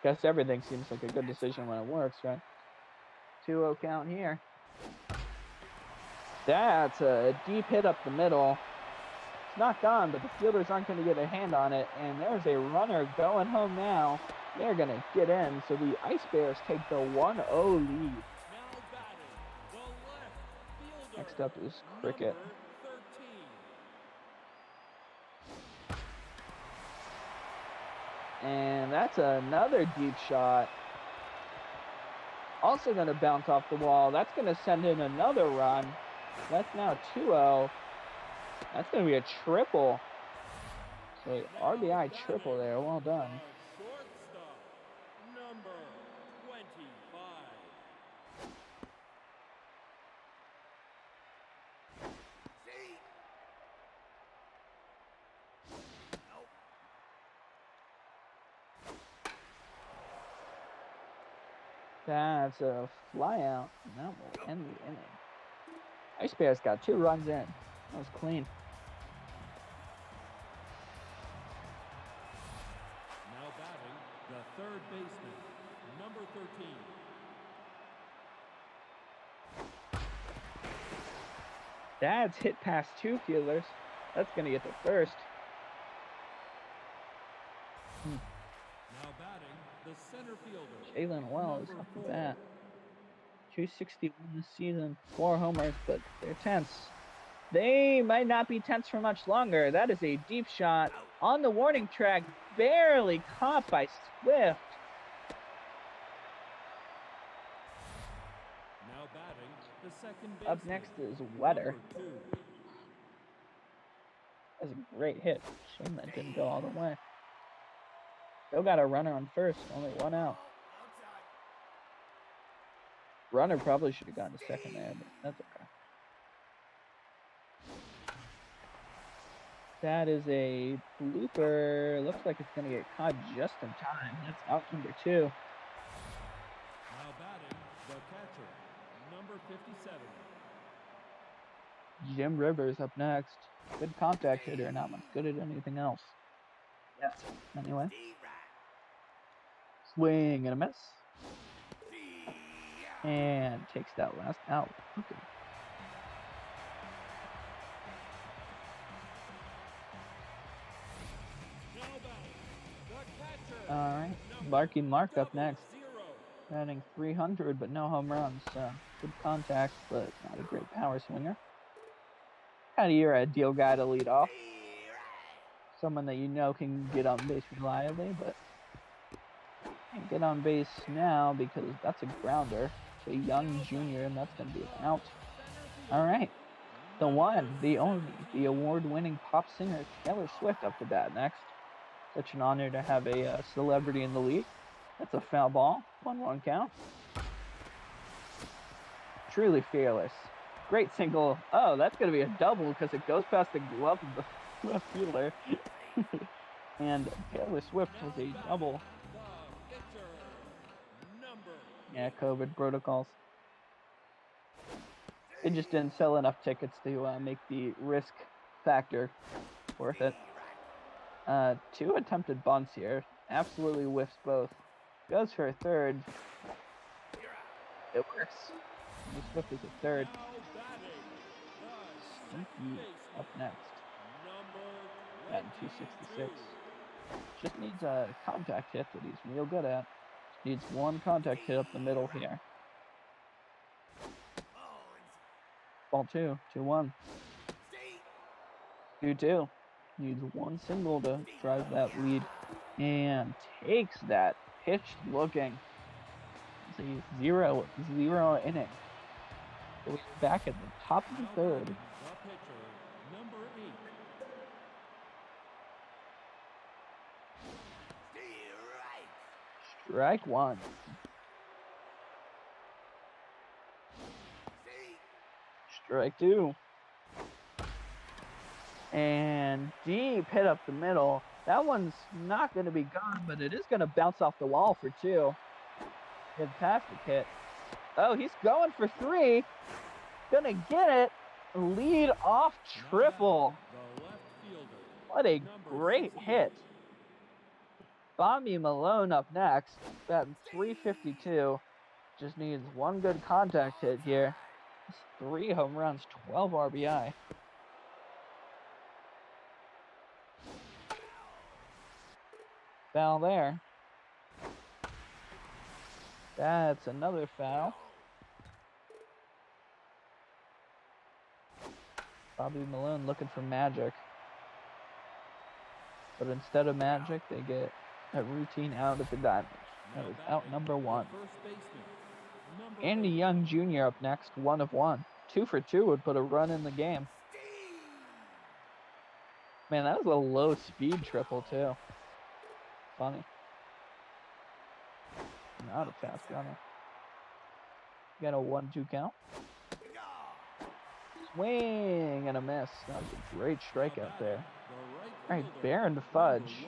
guess everything seems like a good decision when it works, right? 2-0 count here. That's a deep hit up the middle. It's not gone, but the fielders aren't going to get a hand on it. And there's a runner going home now. They're going to get in. So the Ice Bears take the 1-0 lead. Now batting, the left fielder, Next up is Cricket. number 13. And that's another deep shot. Also going to bounce off the wall. That's going to send in another run. That's now 2-0. That's going to be a triple. So RBI triple there. Well done. Shortstop, number 25. That's a fly out. And that will end the inning. Ice Bears got 2 runs in. That was clean. Now batting, the third baseman, number 13. That's hit past 2 fielders. That's going to get the first. Now batting, the center fielder, Jalen Wells number off the 4. bat. 261 this season, 4 homers, but they're tense. They might not be tense for much longer. That is a deep shot on the warning track, barely caught by Swift. Now batting, the second baseman, Up next is Wetter. number 2. That's a great hit. Shame that didn't go all the way. Still got a runner on first, only 1 out. Runner probably should have gotten a second there, but that's okay. That is a blooper. Looks like it's going to get caught just in time. That's out number 2. Now batting, the catcher, number 57. Jim Rivers up next. Good contact hitter, not much good at anything else. Yes. Anyway. Swing and a miss. And takes that last out. Okay. Now batting, the catcher, All right. number Marky Mark up next. 00. Batting 300, but no home runs. Good contact, but not a great power swinger. Kind of your ideal guy to lead off. Someone that you know can get on base reliably, but can't get on base now because that's a grounder. It's a young junior, and that's going to be an out. All right. The one, the only, the award-winning pop singer Taylor Swift up to bat next. Such an honor to have a celebrity in the league. That's a foul ball. 1-1 count. Truly fearless. Great single. Oh, that's going to be a double because it goes past the glove of the left fielder. And Taylor Swift has a double. The pitcher, number Yeah, COVID protocols. They just didn't sell enough tickets to make the risk factor worth it. 2 attempted bunts here. Absolutely whiffs both. Goes for a third. It works. Swift is a third. now batting. The Stinky second baseman, up next. number Batting 266. Just needs a contact hit that he's real good at. Needs 1 contact hit up the middle here. Ball 2, 2-1. 2-2. Needs 1 single to drive that lead. And takes that pitched looking. It's a 0-0 inning. So we're back at the top of the third. The pitcher, number 8. Strike 1. Strike 2. And deep hit up the middle. That one's not going to be gone, but it is going to bounce off the wall for 2. Fantastic hit. Oh, he's going for 3. Gonna get it. Lead off triple. The left fielder, What a great hit. Bobby Malone up next. Batting 352. Just needs 1 good contact hit here. 3 home runs, 12 RBI. Foul there. That's another foul. Bobby Malone looking for magic. But instead of magic, they get a routine out at the diamond. That is out number 1. first baseman, number Andy Young Jr. up next, 1 of 1. 2 for 2 would put a run in the game. Man, that was a low speed triple too. Funny. Not a fast gunner. Got a 1-2 count. Swing and a miss. That was a great strikeout there. All right, Baron Fudge.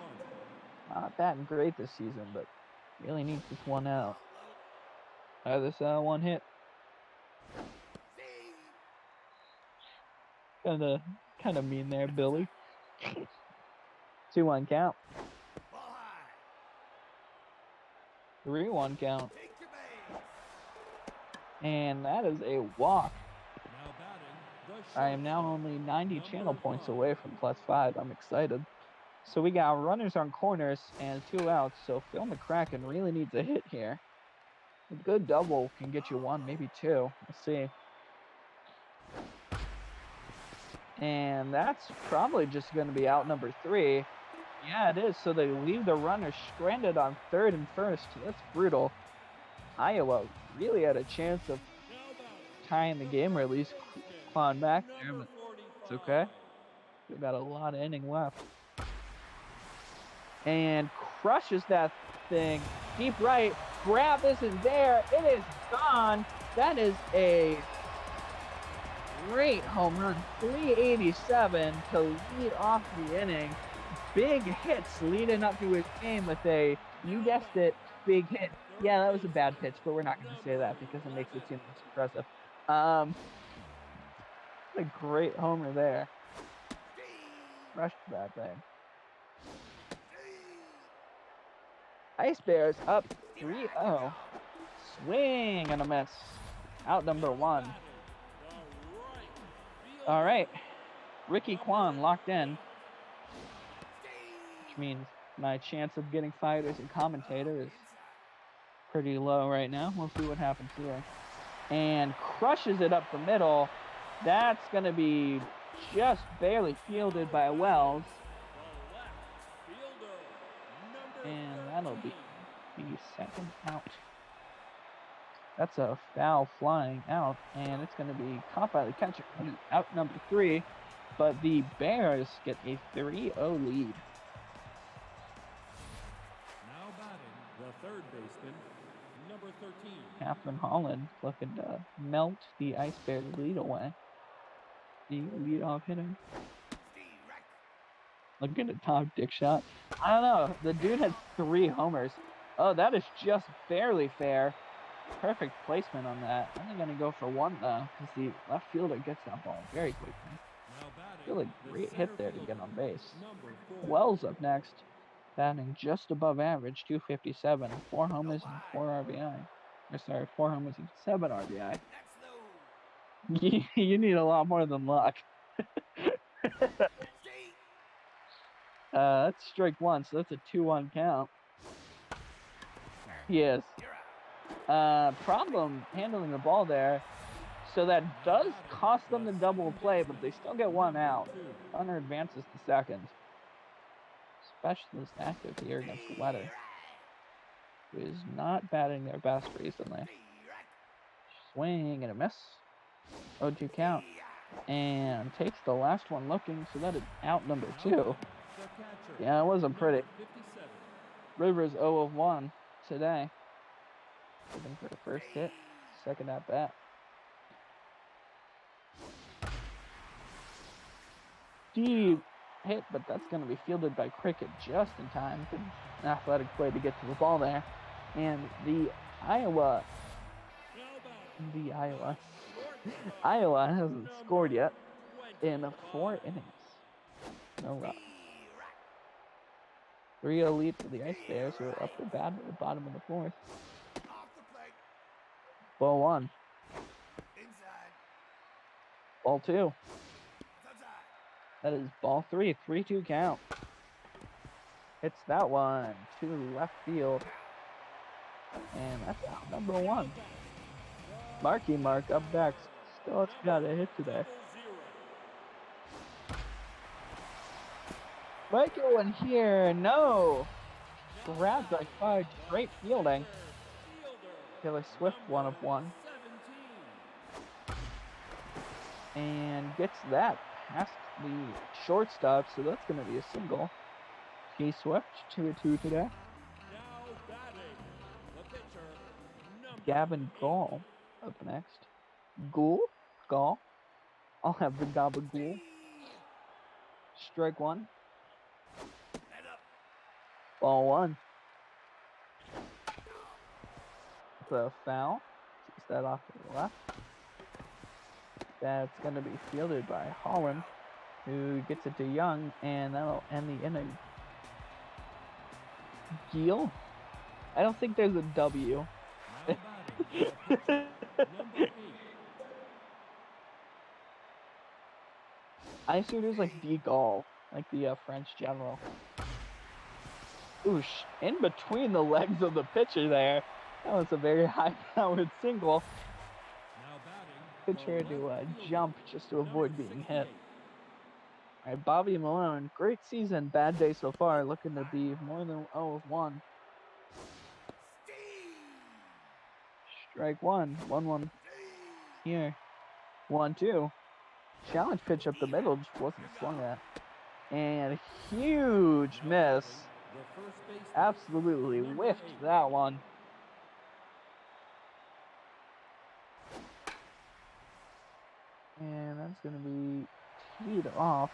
Not batting great this season, but really needs this one out. This 1 hit. Kind of mean there, Billy. 2-1 count. 3-1 count. And that is a walk. I am now only 90 channel points away from +5. I'm excited. So we got runners on corners and 2 outs. So Phil McCracken really needs a hit here. A good double can get you 1, maybe 2. We'll see. And that's probably just going to be out number 3. Yeah, it is. So they leave the runner stranded on 3rd and 1st. That's brutal. Iowa really had a chance of tying the game or at least clawing back there, but it's okay. We've got a lot of inning left. And crushes that thing deep right. Grab isn't there. It is gone. That is a great home run. 387 to lead off the inning. Big hits leading up to his game with a, you guessed it, big hit. Yeah, that was a bad pitch, but we're not going to say that because it makes it seem less impressive. A great homer there. Crushed that thing. Ice Bears up 3-0. Swing and a miss. Out number 1. All right. Ricky Kwan locked in. Which means my chance of getting fired as a commentator is pretty low right now. We'll see what happens here. And crushes it up the middle. That's going to be just barely fielded by Wells. And that'll be the 2nd out. That's a foul flying out, and it's going to be caught by the catcher. Out number 3, but the Bears get a 3-0 lead. Now batting, the 3rd baseman, Number 13. Catherine Holland looking to melt the Ice Bears lead away. The leadoff hitter. Looking at top dick shot. I don't know. The dude had 3 homers. Oh, that is just barely fair. Perfect placement on that. Only going to go for 1 though, because the left fielder gets that ball very quickly. Now batting, Really the great center hit there to fielder, get on base. Number 4. Wells up next, batting just above average, 257, 4 homers and 4 RBI. Or sorry, 4 homers and 7 RBI. You need a lot more than luck. That's strike 1, so that's a 2-1 count. Yes. Problem handling the ball there. So that does cost them the double play, but they still get 1 out. Hunter advances to second. Specialist active here against Weather, who is not batting their best recently. Swing and a miss. 0-2 count. And takes the last one looking, so that is out number 2. Yeah, it wasn't pretty. Rivers 0 of 1 today. Looking for the first hit, second at bat. Deep hit, but that's going to be fielded by Cricket just in time. Good athletic play to get to the ball there. And the Iowa hasn't scored yet in 4 innings. No run. 3-0 lead for the Ice Bears, who are up to bat at the bottom of the 4th. Ball 1. Ball 2. That is ball 3. 3-2 count. Hits that one to left field. And that's out number 1. Marky Mark up next. Still got a hit today. Might get one here. No. Grabbed by 5. Great fielding. Taylor Swift 1 of 1. And gets that past the shortstop, so that's going to be a single. T Swift 2-2 today. Gavin Gall up next. Gall? I'll have the gabagool. Strike 1. Ball 1. The foul. Takes that off to the left. That's going to be fielded by Holland, who gets it to Young, and that'll end the inning. Giel? I don't think there's a W. I assume there's like De Gaulle, like the French general. Oosh, in between the legs of the pitcher there. That was a very high-powered single. Pitcher to jump just to avoid being hit. All right, Bobby Malone, great season, bad day so far, looking to be more than 0 of 1. Strike 1, 1-1 here. 1-2. Challenge pitch up the middle, just wasn't swung at. And a huge miss. Absolutely whiffed that one. And that's going to be teed off.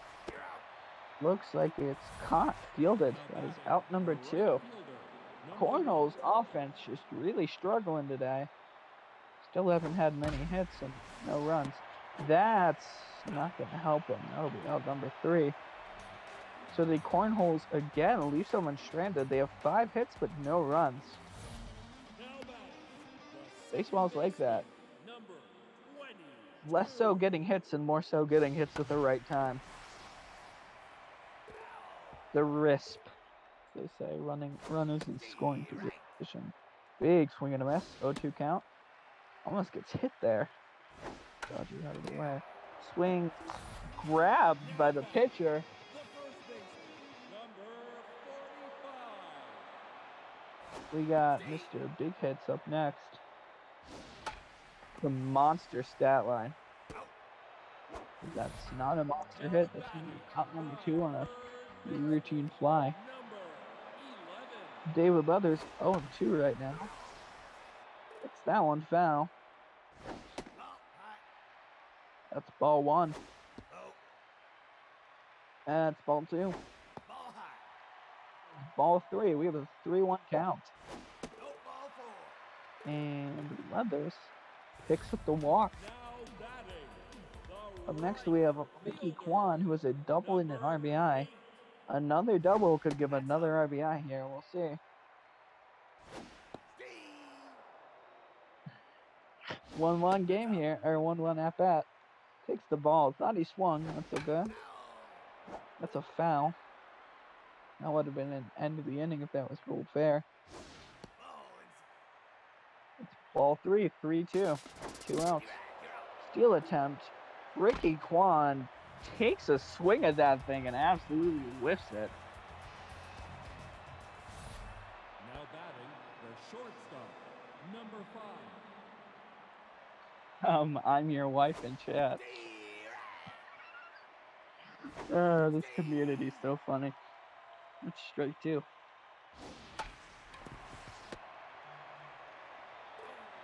Looks like it's caught, fielded. That is out number 2. Cornhole's offense just really struggling today. Still haven't had many hits and no runs. That's not going to help them. That'll be out number 3. So the Cornholes again leave someone stranded. They have 5 hits but no runs. Baseball's like that. Less so getting hits and more so getting hits at the right time. The RISP, they say, runners in scoring position. Big swing and a miss. 0-2 count. Almost gets hit there. Dodger out of the way. Swing grabbed by the pitcher. We got Mr. Big Hits up next. The monster stat line. That's not a monster hit. That's out number 2 on a routine fly. David Leathers 0-2 right now. that one foul. Ball high. That's ball 1. Low. That's ball 2. Ball high. Ball 3. We have a 3-1 count. No, ball 4. And Leathers picks up the walk. Now batting. Up next we have Ricky Kwan, who has a double and an RBI. Another double could give another RBI here. We'll see. 1-1 game here, or 1-1 at bat. Takes the ball. Thought he swung. That's a good. That's a foul. That would have been an end of the inning if that was ruled fair. It's ball 3, 3-2. 2 outs. Steal attempt. Ricky Kwan takes a swing at that thing and absolutely whiffs it. Now batting, the shortstop, number 5. I'm your wife in chat. This community's so funny. That's straight 2.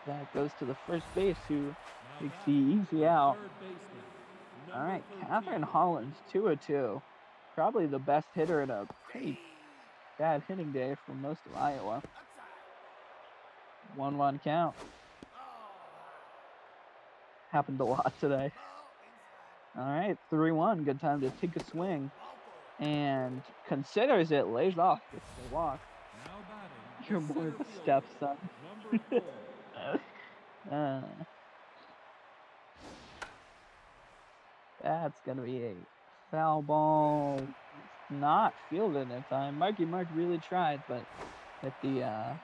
That goes to the first base, who takes the easy out. Third baseman, All right, number 13. Catherine Holland's 2-2. Probably the best hitter in a pretty bad hitting day for most of Iowa. 1-1 count. Happened a lot today. All right, 3-1. Good time to take a swing. And considers it, lays off, gets the walk. Now batting, You're the more of a center stepson. fielder, number 4. That's going to be a foul ball. Not fielded in time. Marky Mark really tried, but hit the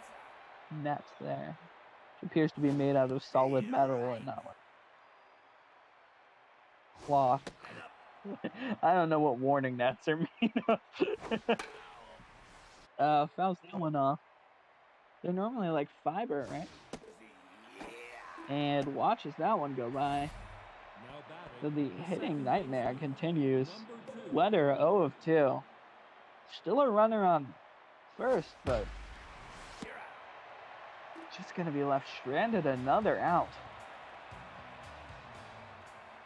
net there. Which appears to be made out of solid metal and not like cloth. I don't know what warning nets are made of. Fouls that one off. They're normally like fiber, right? And watches that one go by. Now batting, So the hitting nightmare continues. number 2. Wetter 0 of 2. Still a runner on first, but just going to be left stranded. Another out.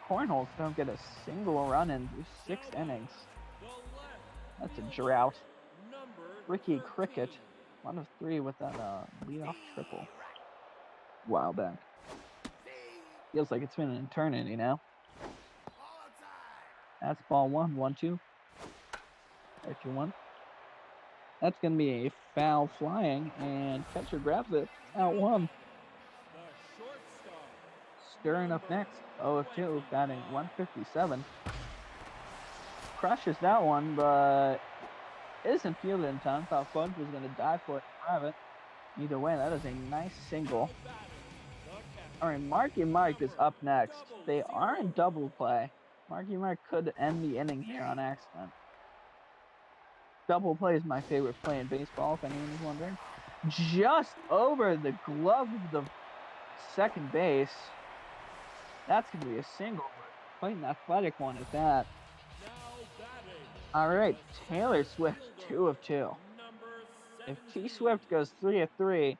Cornholes don't get a single run in 6 innings. The left, That's a drought. number Ricky 13. Cricket, 1 of 3 with that leadoff triple. Wow, back. Feels like it's been an eternity now. That's ball 1, 1-2. Or 2-1. That's going to be a foul flying, and catcher grabs it. Out 1. The shortstop, Stirring up next. 0 of 2, batting 157. Crushes that one, but isn't fielded in time. Thought Fudge was going to die for it and grab it. Either way, that is a nice single. All right, Marky Mark is up next. They are in double play. Marky Mark could end the inning here on accident. Double play is my favorite play in baseball, if anyone is wondering. Just over the glove of the second base. That's going to be a single. Quite an athletic one at that. All right, Taylor Swift, 2 of 2. number If 17. T Swift goes 3 of 3,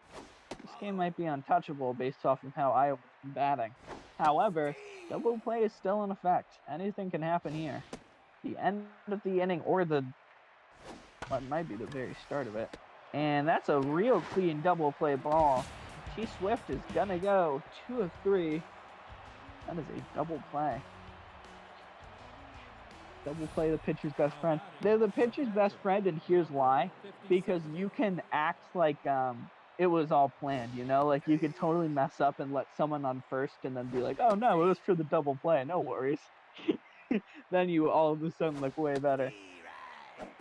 this game might be untouchable based off of how Iowa's batting. However, double play is still in effect. Anything can happen here. The end of the inning or what might be the very start of it. And that's a real clean double play ball. T Swift is gonna go 2 of 3. That is a double play. Double play, the pitcher's best friend. They're the pitcher's best friend, and here's why. Because you can act like it was all planned, you know? Like, you could totally mess up and let someone on first and then be like, oh no, it was for the double play, no worries. Then you all of a sudden look way better.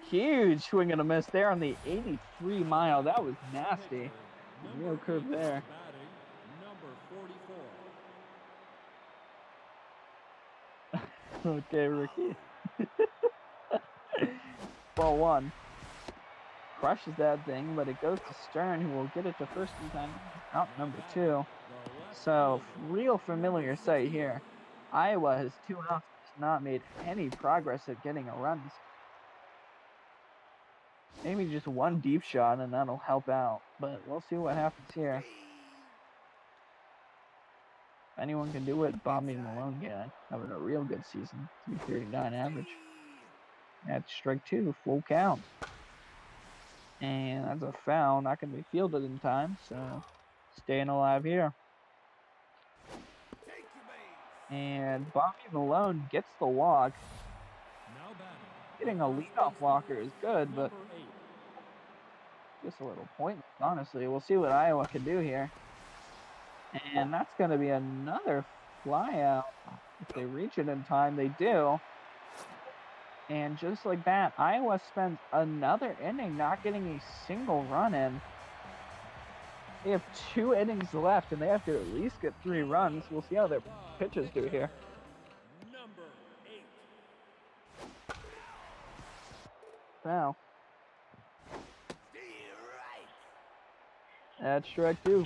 Huge swing and a miss there on the 83 mile. That was nasty. Real curve there. Batting, number 44. Okay, Ricky. Ball 1. Crushes that thing, but it goes to Stern, who will get it to first in time. Out number 2. So, real familiar sight here. Iowa has 2 outs, has not made any progress at getting a run. Maybe just one deep shot, and that'll help out. But we'll see what happens here. anyone can do it, Bobby Malone can. Having a real good season. 339 average. That's strike two, full count. And that's a foul, not going to be fielded in time, so staying alive here. Take your base. And Bobby Malone gets the walk. Now batting. Getting a leadoff walker is good, but Number 8. just a little pointless, honestly. We'll see what Iowa can do here. And that's going to be another fly out. If they reach it in time, they do. And just like that, Iowa spends another inning not getting a single run in. They have 2 innings left, and they have to at least get 3 runs. We'll see how their pitchers do here. Number 8. Foul. Right. That's strike 2.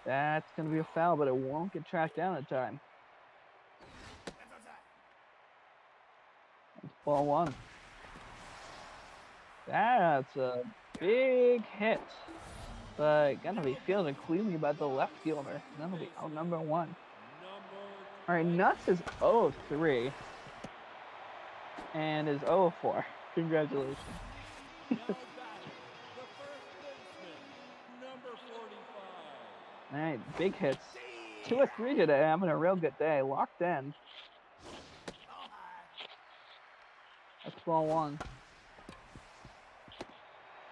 That's going to be a foul, but it won't get tracked down in time. That's outside. It's ball 1. That's a big hit, but going to be fielded cleanly by the left fielder. That'll be out number 1. All right, Nuts is 0-3 and is 0-4. Congratulations. Now batting. The first baseman. Number 45. All right, big hits. 2 of 3 today. Having a real good day. Locked in. Ball high. That's ball 1.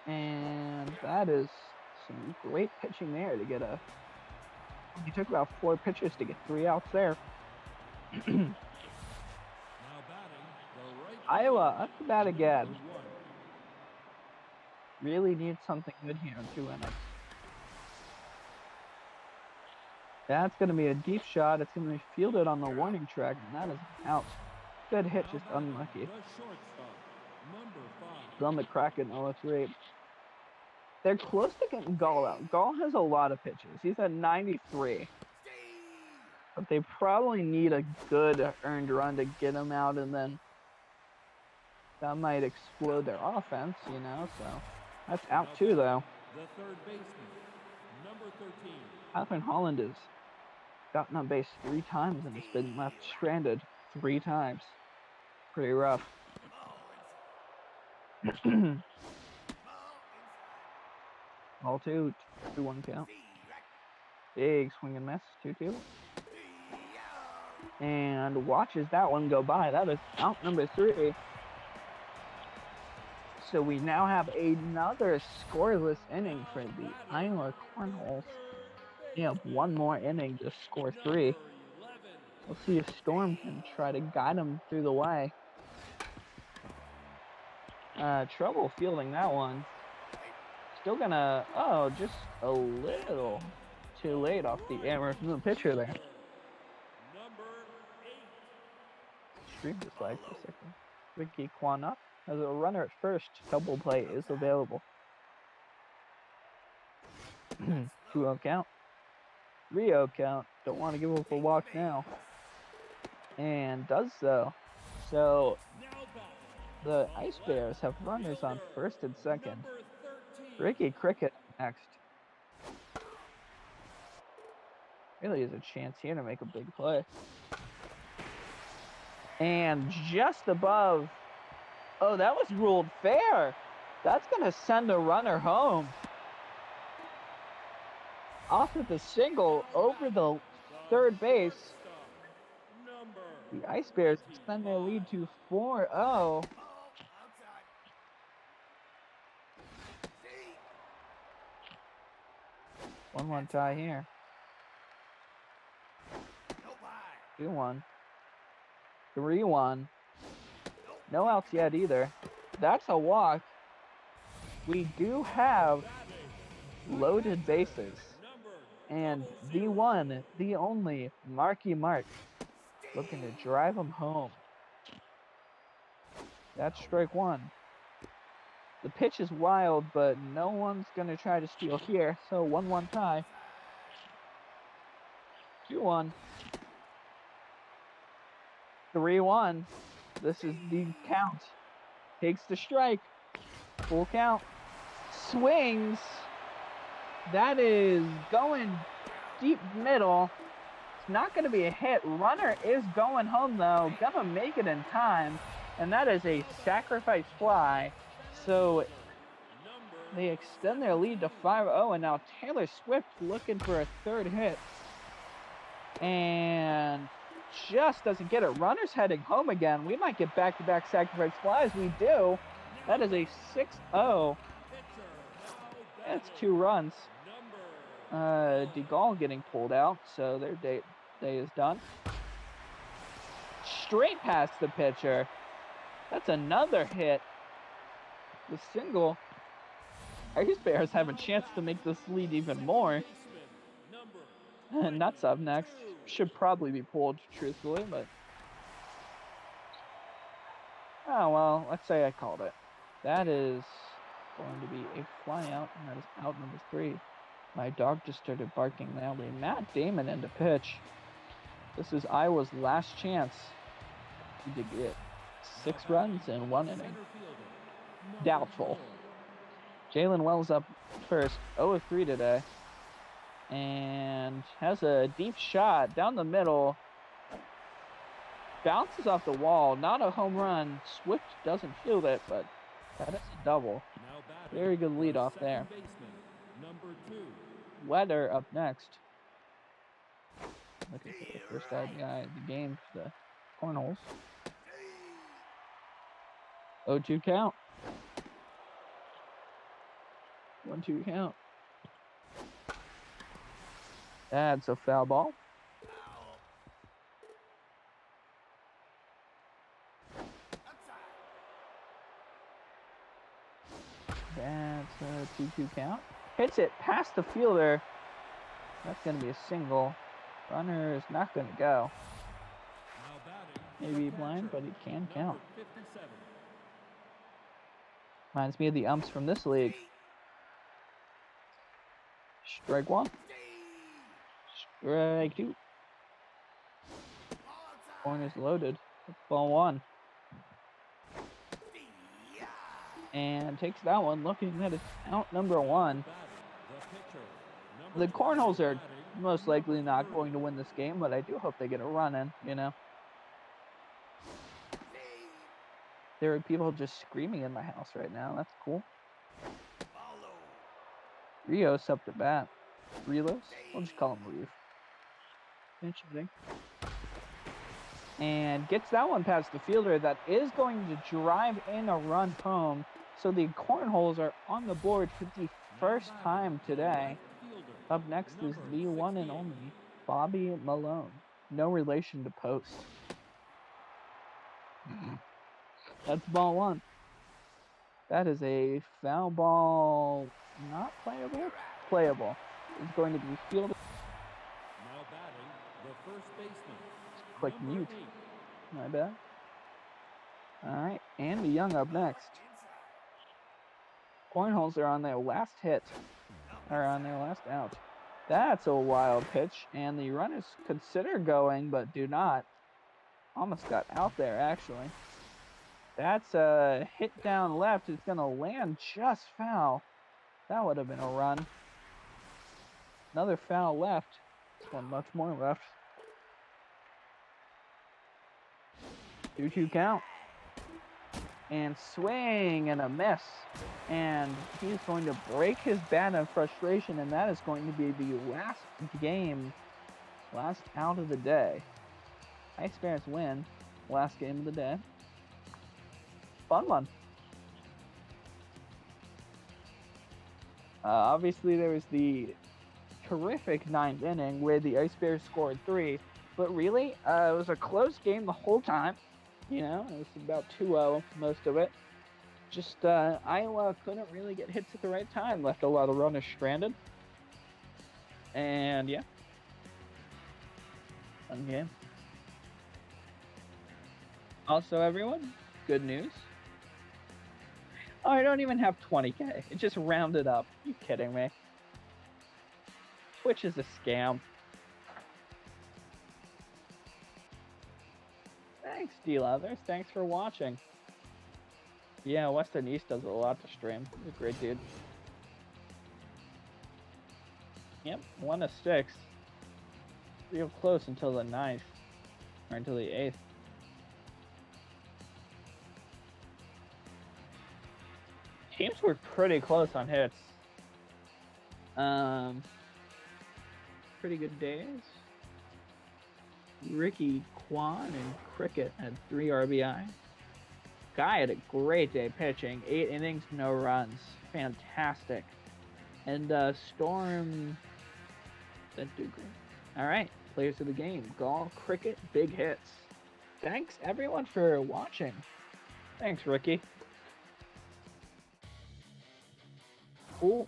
And that is some great pitching there to get a... He took about 4 pitches to get 3 outs there. Now batting. The right. Iowa up to bat again. Number 1. Really needs something good here in 2 innings. That's going to be a deep shot. It's going to be fielded on the warning track, and that is out. Good hit, just unlucky. The shortstop. Number 5. It's on the Kraken 0-3. They're close to getting Gall out. Gall has a lot of pitches. He's at 93. But they probably need a good earned run to get him out, and then that might explode their offense, you know, so that's out too, though. The third baseman. Number 13. Catherine Holland has gotten on base 3 times and has been left stranded 3 times. Pretty rough. All 2, 2-1 count. Big swing and miss, 2-2. And watches that one go by. That is out number 3. So we now have another scoreless inning for the Iowa Cornholes. They have 1 more inning to score 3. We'll see if Storm can try to guide them through the way. Trouble fielding that one. Still gonna, just a little too late off the error from the pitcher there. Number 8. Stream this flag for a second. Ricky Kwan up. As a runner at first, double play is available. 2-0 count. 3-0 count. Don't want to give up a walk now. And does so. So the Ice Bears have runners on first and second. Ricky Cricket next. Really is a chance here to make a big play. And just above. Oh, that was ruled fair. That's going to send a runner home. Off of the single over the third base. The Ice Bears extend their lead to 4-0. 1-1 tie here. 2-1. 3-1. No outs yet either. That's a walk. We do have loaded bases. And the one, the only, Marky Mark looking to drive him home. That's strike 1. The pitch is wild, but no one's going to try to steal here. So 1-1 tie. 2-1. 3-1. This is the count. Takes the strike. Full count. Swings. That is going deep middle. It's not going to be a hit. Runner is going home, though. Gonna make it in time. And that is a sacrifice fly. So they extend their lead to 5-0. And now Taylor Swift looking for a third hit. And just doesn't get it. Runner's heading home again. We might get back-to-back sacrifice flies. We do. That is a 6-0. That's 2 runs. DeGaulle getting pulled out, so their day is done. Straight past the pitcher. That's another hit. The single. Ice Bears have a chance to make this lead even more. Nuts up next. Should probably be pulled, truthfully, but... Oh, well, let's say I called it. That is going to be a fly out, and that is out number 3. My dog just started barking loudly. Matt Damon into pitch. This is Iowa's last chance to get 6 runs in 1 inning. Doubtful. Jalen Wells up first, 0 of 3 today. And has a deep shot down the middle. Bounces off the wall. Not a home run. Swift doesn't field it, but that is a double. Very good lead off there. Weather up next. Looking for the first out guy in the game for the Cornholes. 0-2 count. 1-2 count. That's a foul ball. That's a 2-2 count. Hits it past the fielder. That's going to be a single. Runner is not going to go. Maybe blind, but he can count. Reminds me of the umps from this league. Strike 1. Strike 2. Corner's loaded. Ball 1. And takes that one, looking at his out number 1. The Cornholes are most likely not going to win this game, but I do hope they get a run in, you know. There are people just screaming in my house right now. That's cool. Rios up to bat. Rios? We'll just call him Reeve. Interesting. And gets that one past the fielder. That is going to drive in a run home. So the Cornholes are on the board for the first time today. Up next is the one and only Bobby Malone. No relation to Post. That's ball 1. That is a foul ball. Not playable? Playable. It's going to be fielded. Now batting, the first baseman. Click mute. My bad. Alright, Andy Young up next. Cornholes are on their last hit. Or on their last out. That's a wild pitch. And the runners consider going, but do not. Almost got out there, actually. That's a hit down left. It's going to land just foul. That would have been a run. Another foul left. One much more left. 2-2 count. And swing and a miss. And he's going to break his bat in frustration, and that is going to be the last game, last out of the day. Ice Bears win. Last game of the day. Fun one. Obviously, there was the terrific 9th inning where the Ice Bears scored 3. But really, it was a close game the whole time. You know, it was about 2-0 most of it. Just Iowa couldn't really get hits at the right time. Left a lot of runners stranded. And yeah. Fun game. Also, everyone, good news. Oh, I don't even have 20K. It just rounded up. Are you kidding me? Twitch is a scam. Thanks, D-Leathers. Thanks for watching. Yeah, Western East does a lot to stream. He's a great dude. Yep, 1 of 6. real close until the 9th, or until the 8th. Teams were pretty close on hits. Pretty good days. Ricky, Quan, and Cricket had 3 RBI. Guy had a great day pitching. 8 innings, no runs. Fantastic. And Storm didn't do great. All right, players of the game. Gall, Cricket, big hits. Thanks, everyone, for watching. Thanks, Ricky. Cool.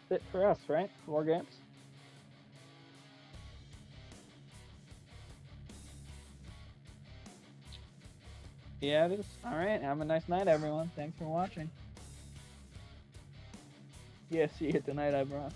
That's it for us, right? 4 games. Yeah, it is. All right. Have a nice night, everyone. Thanks for watching. Yeah, see you tonight, everyone.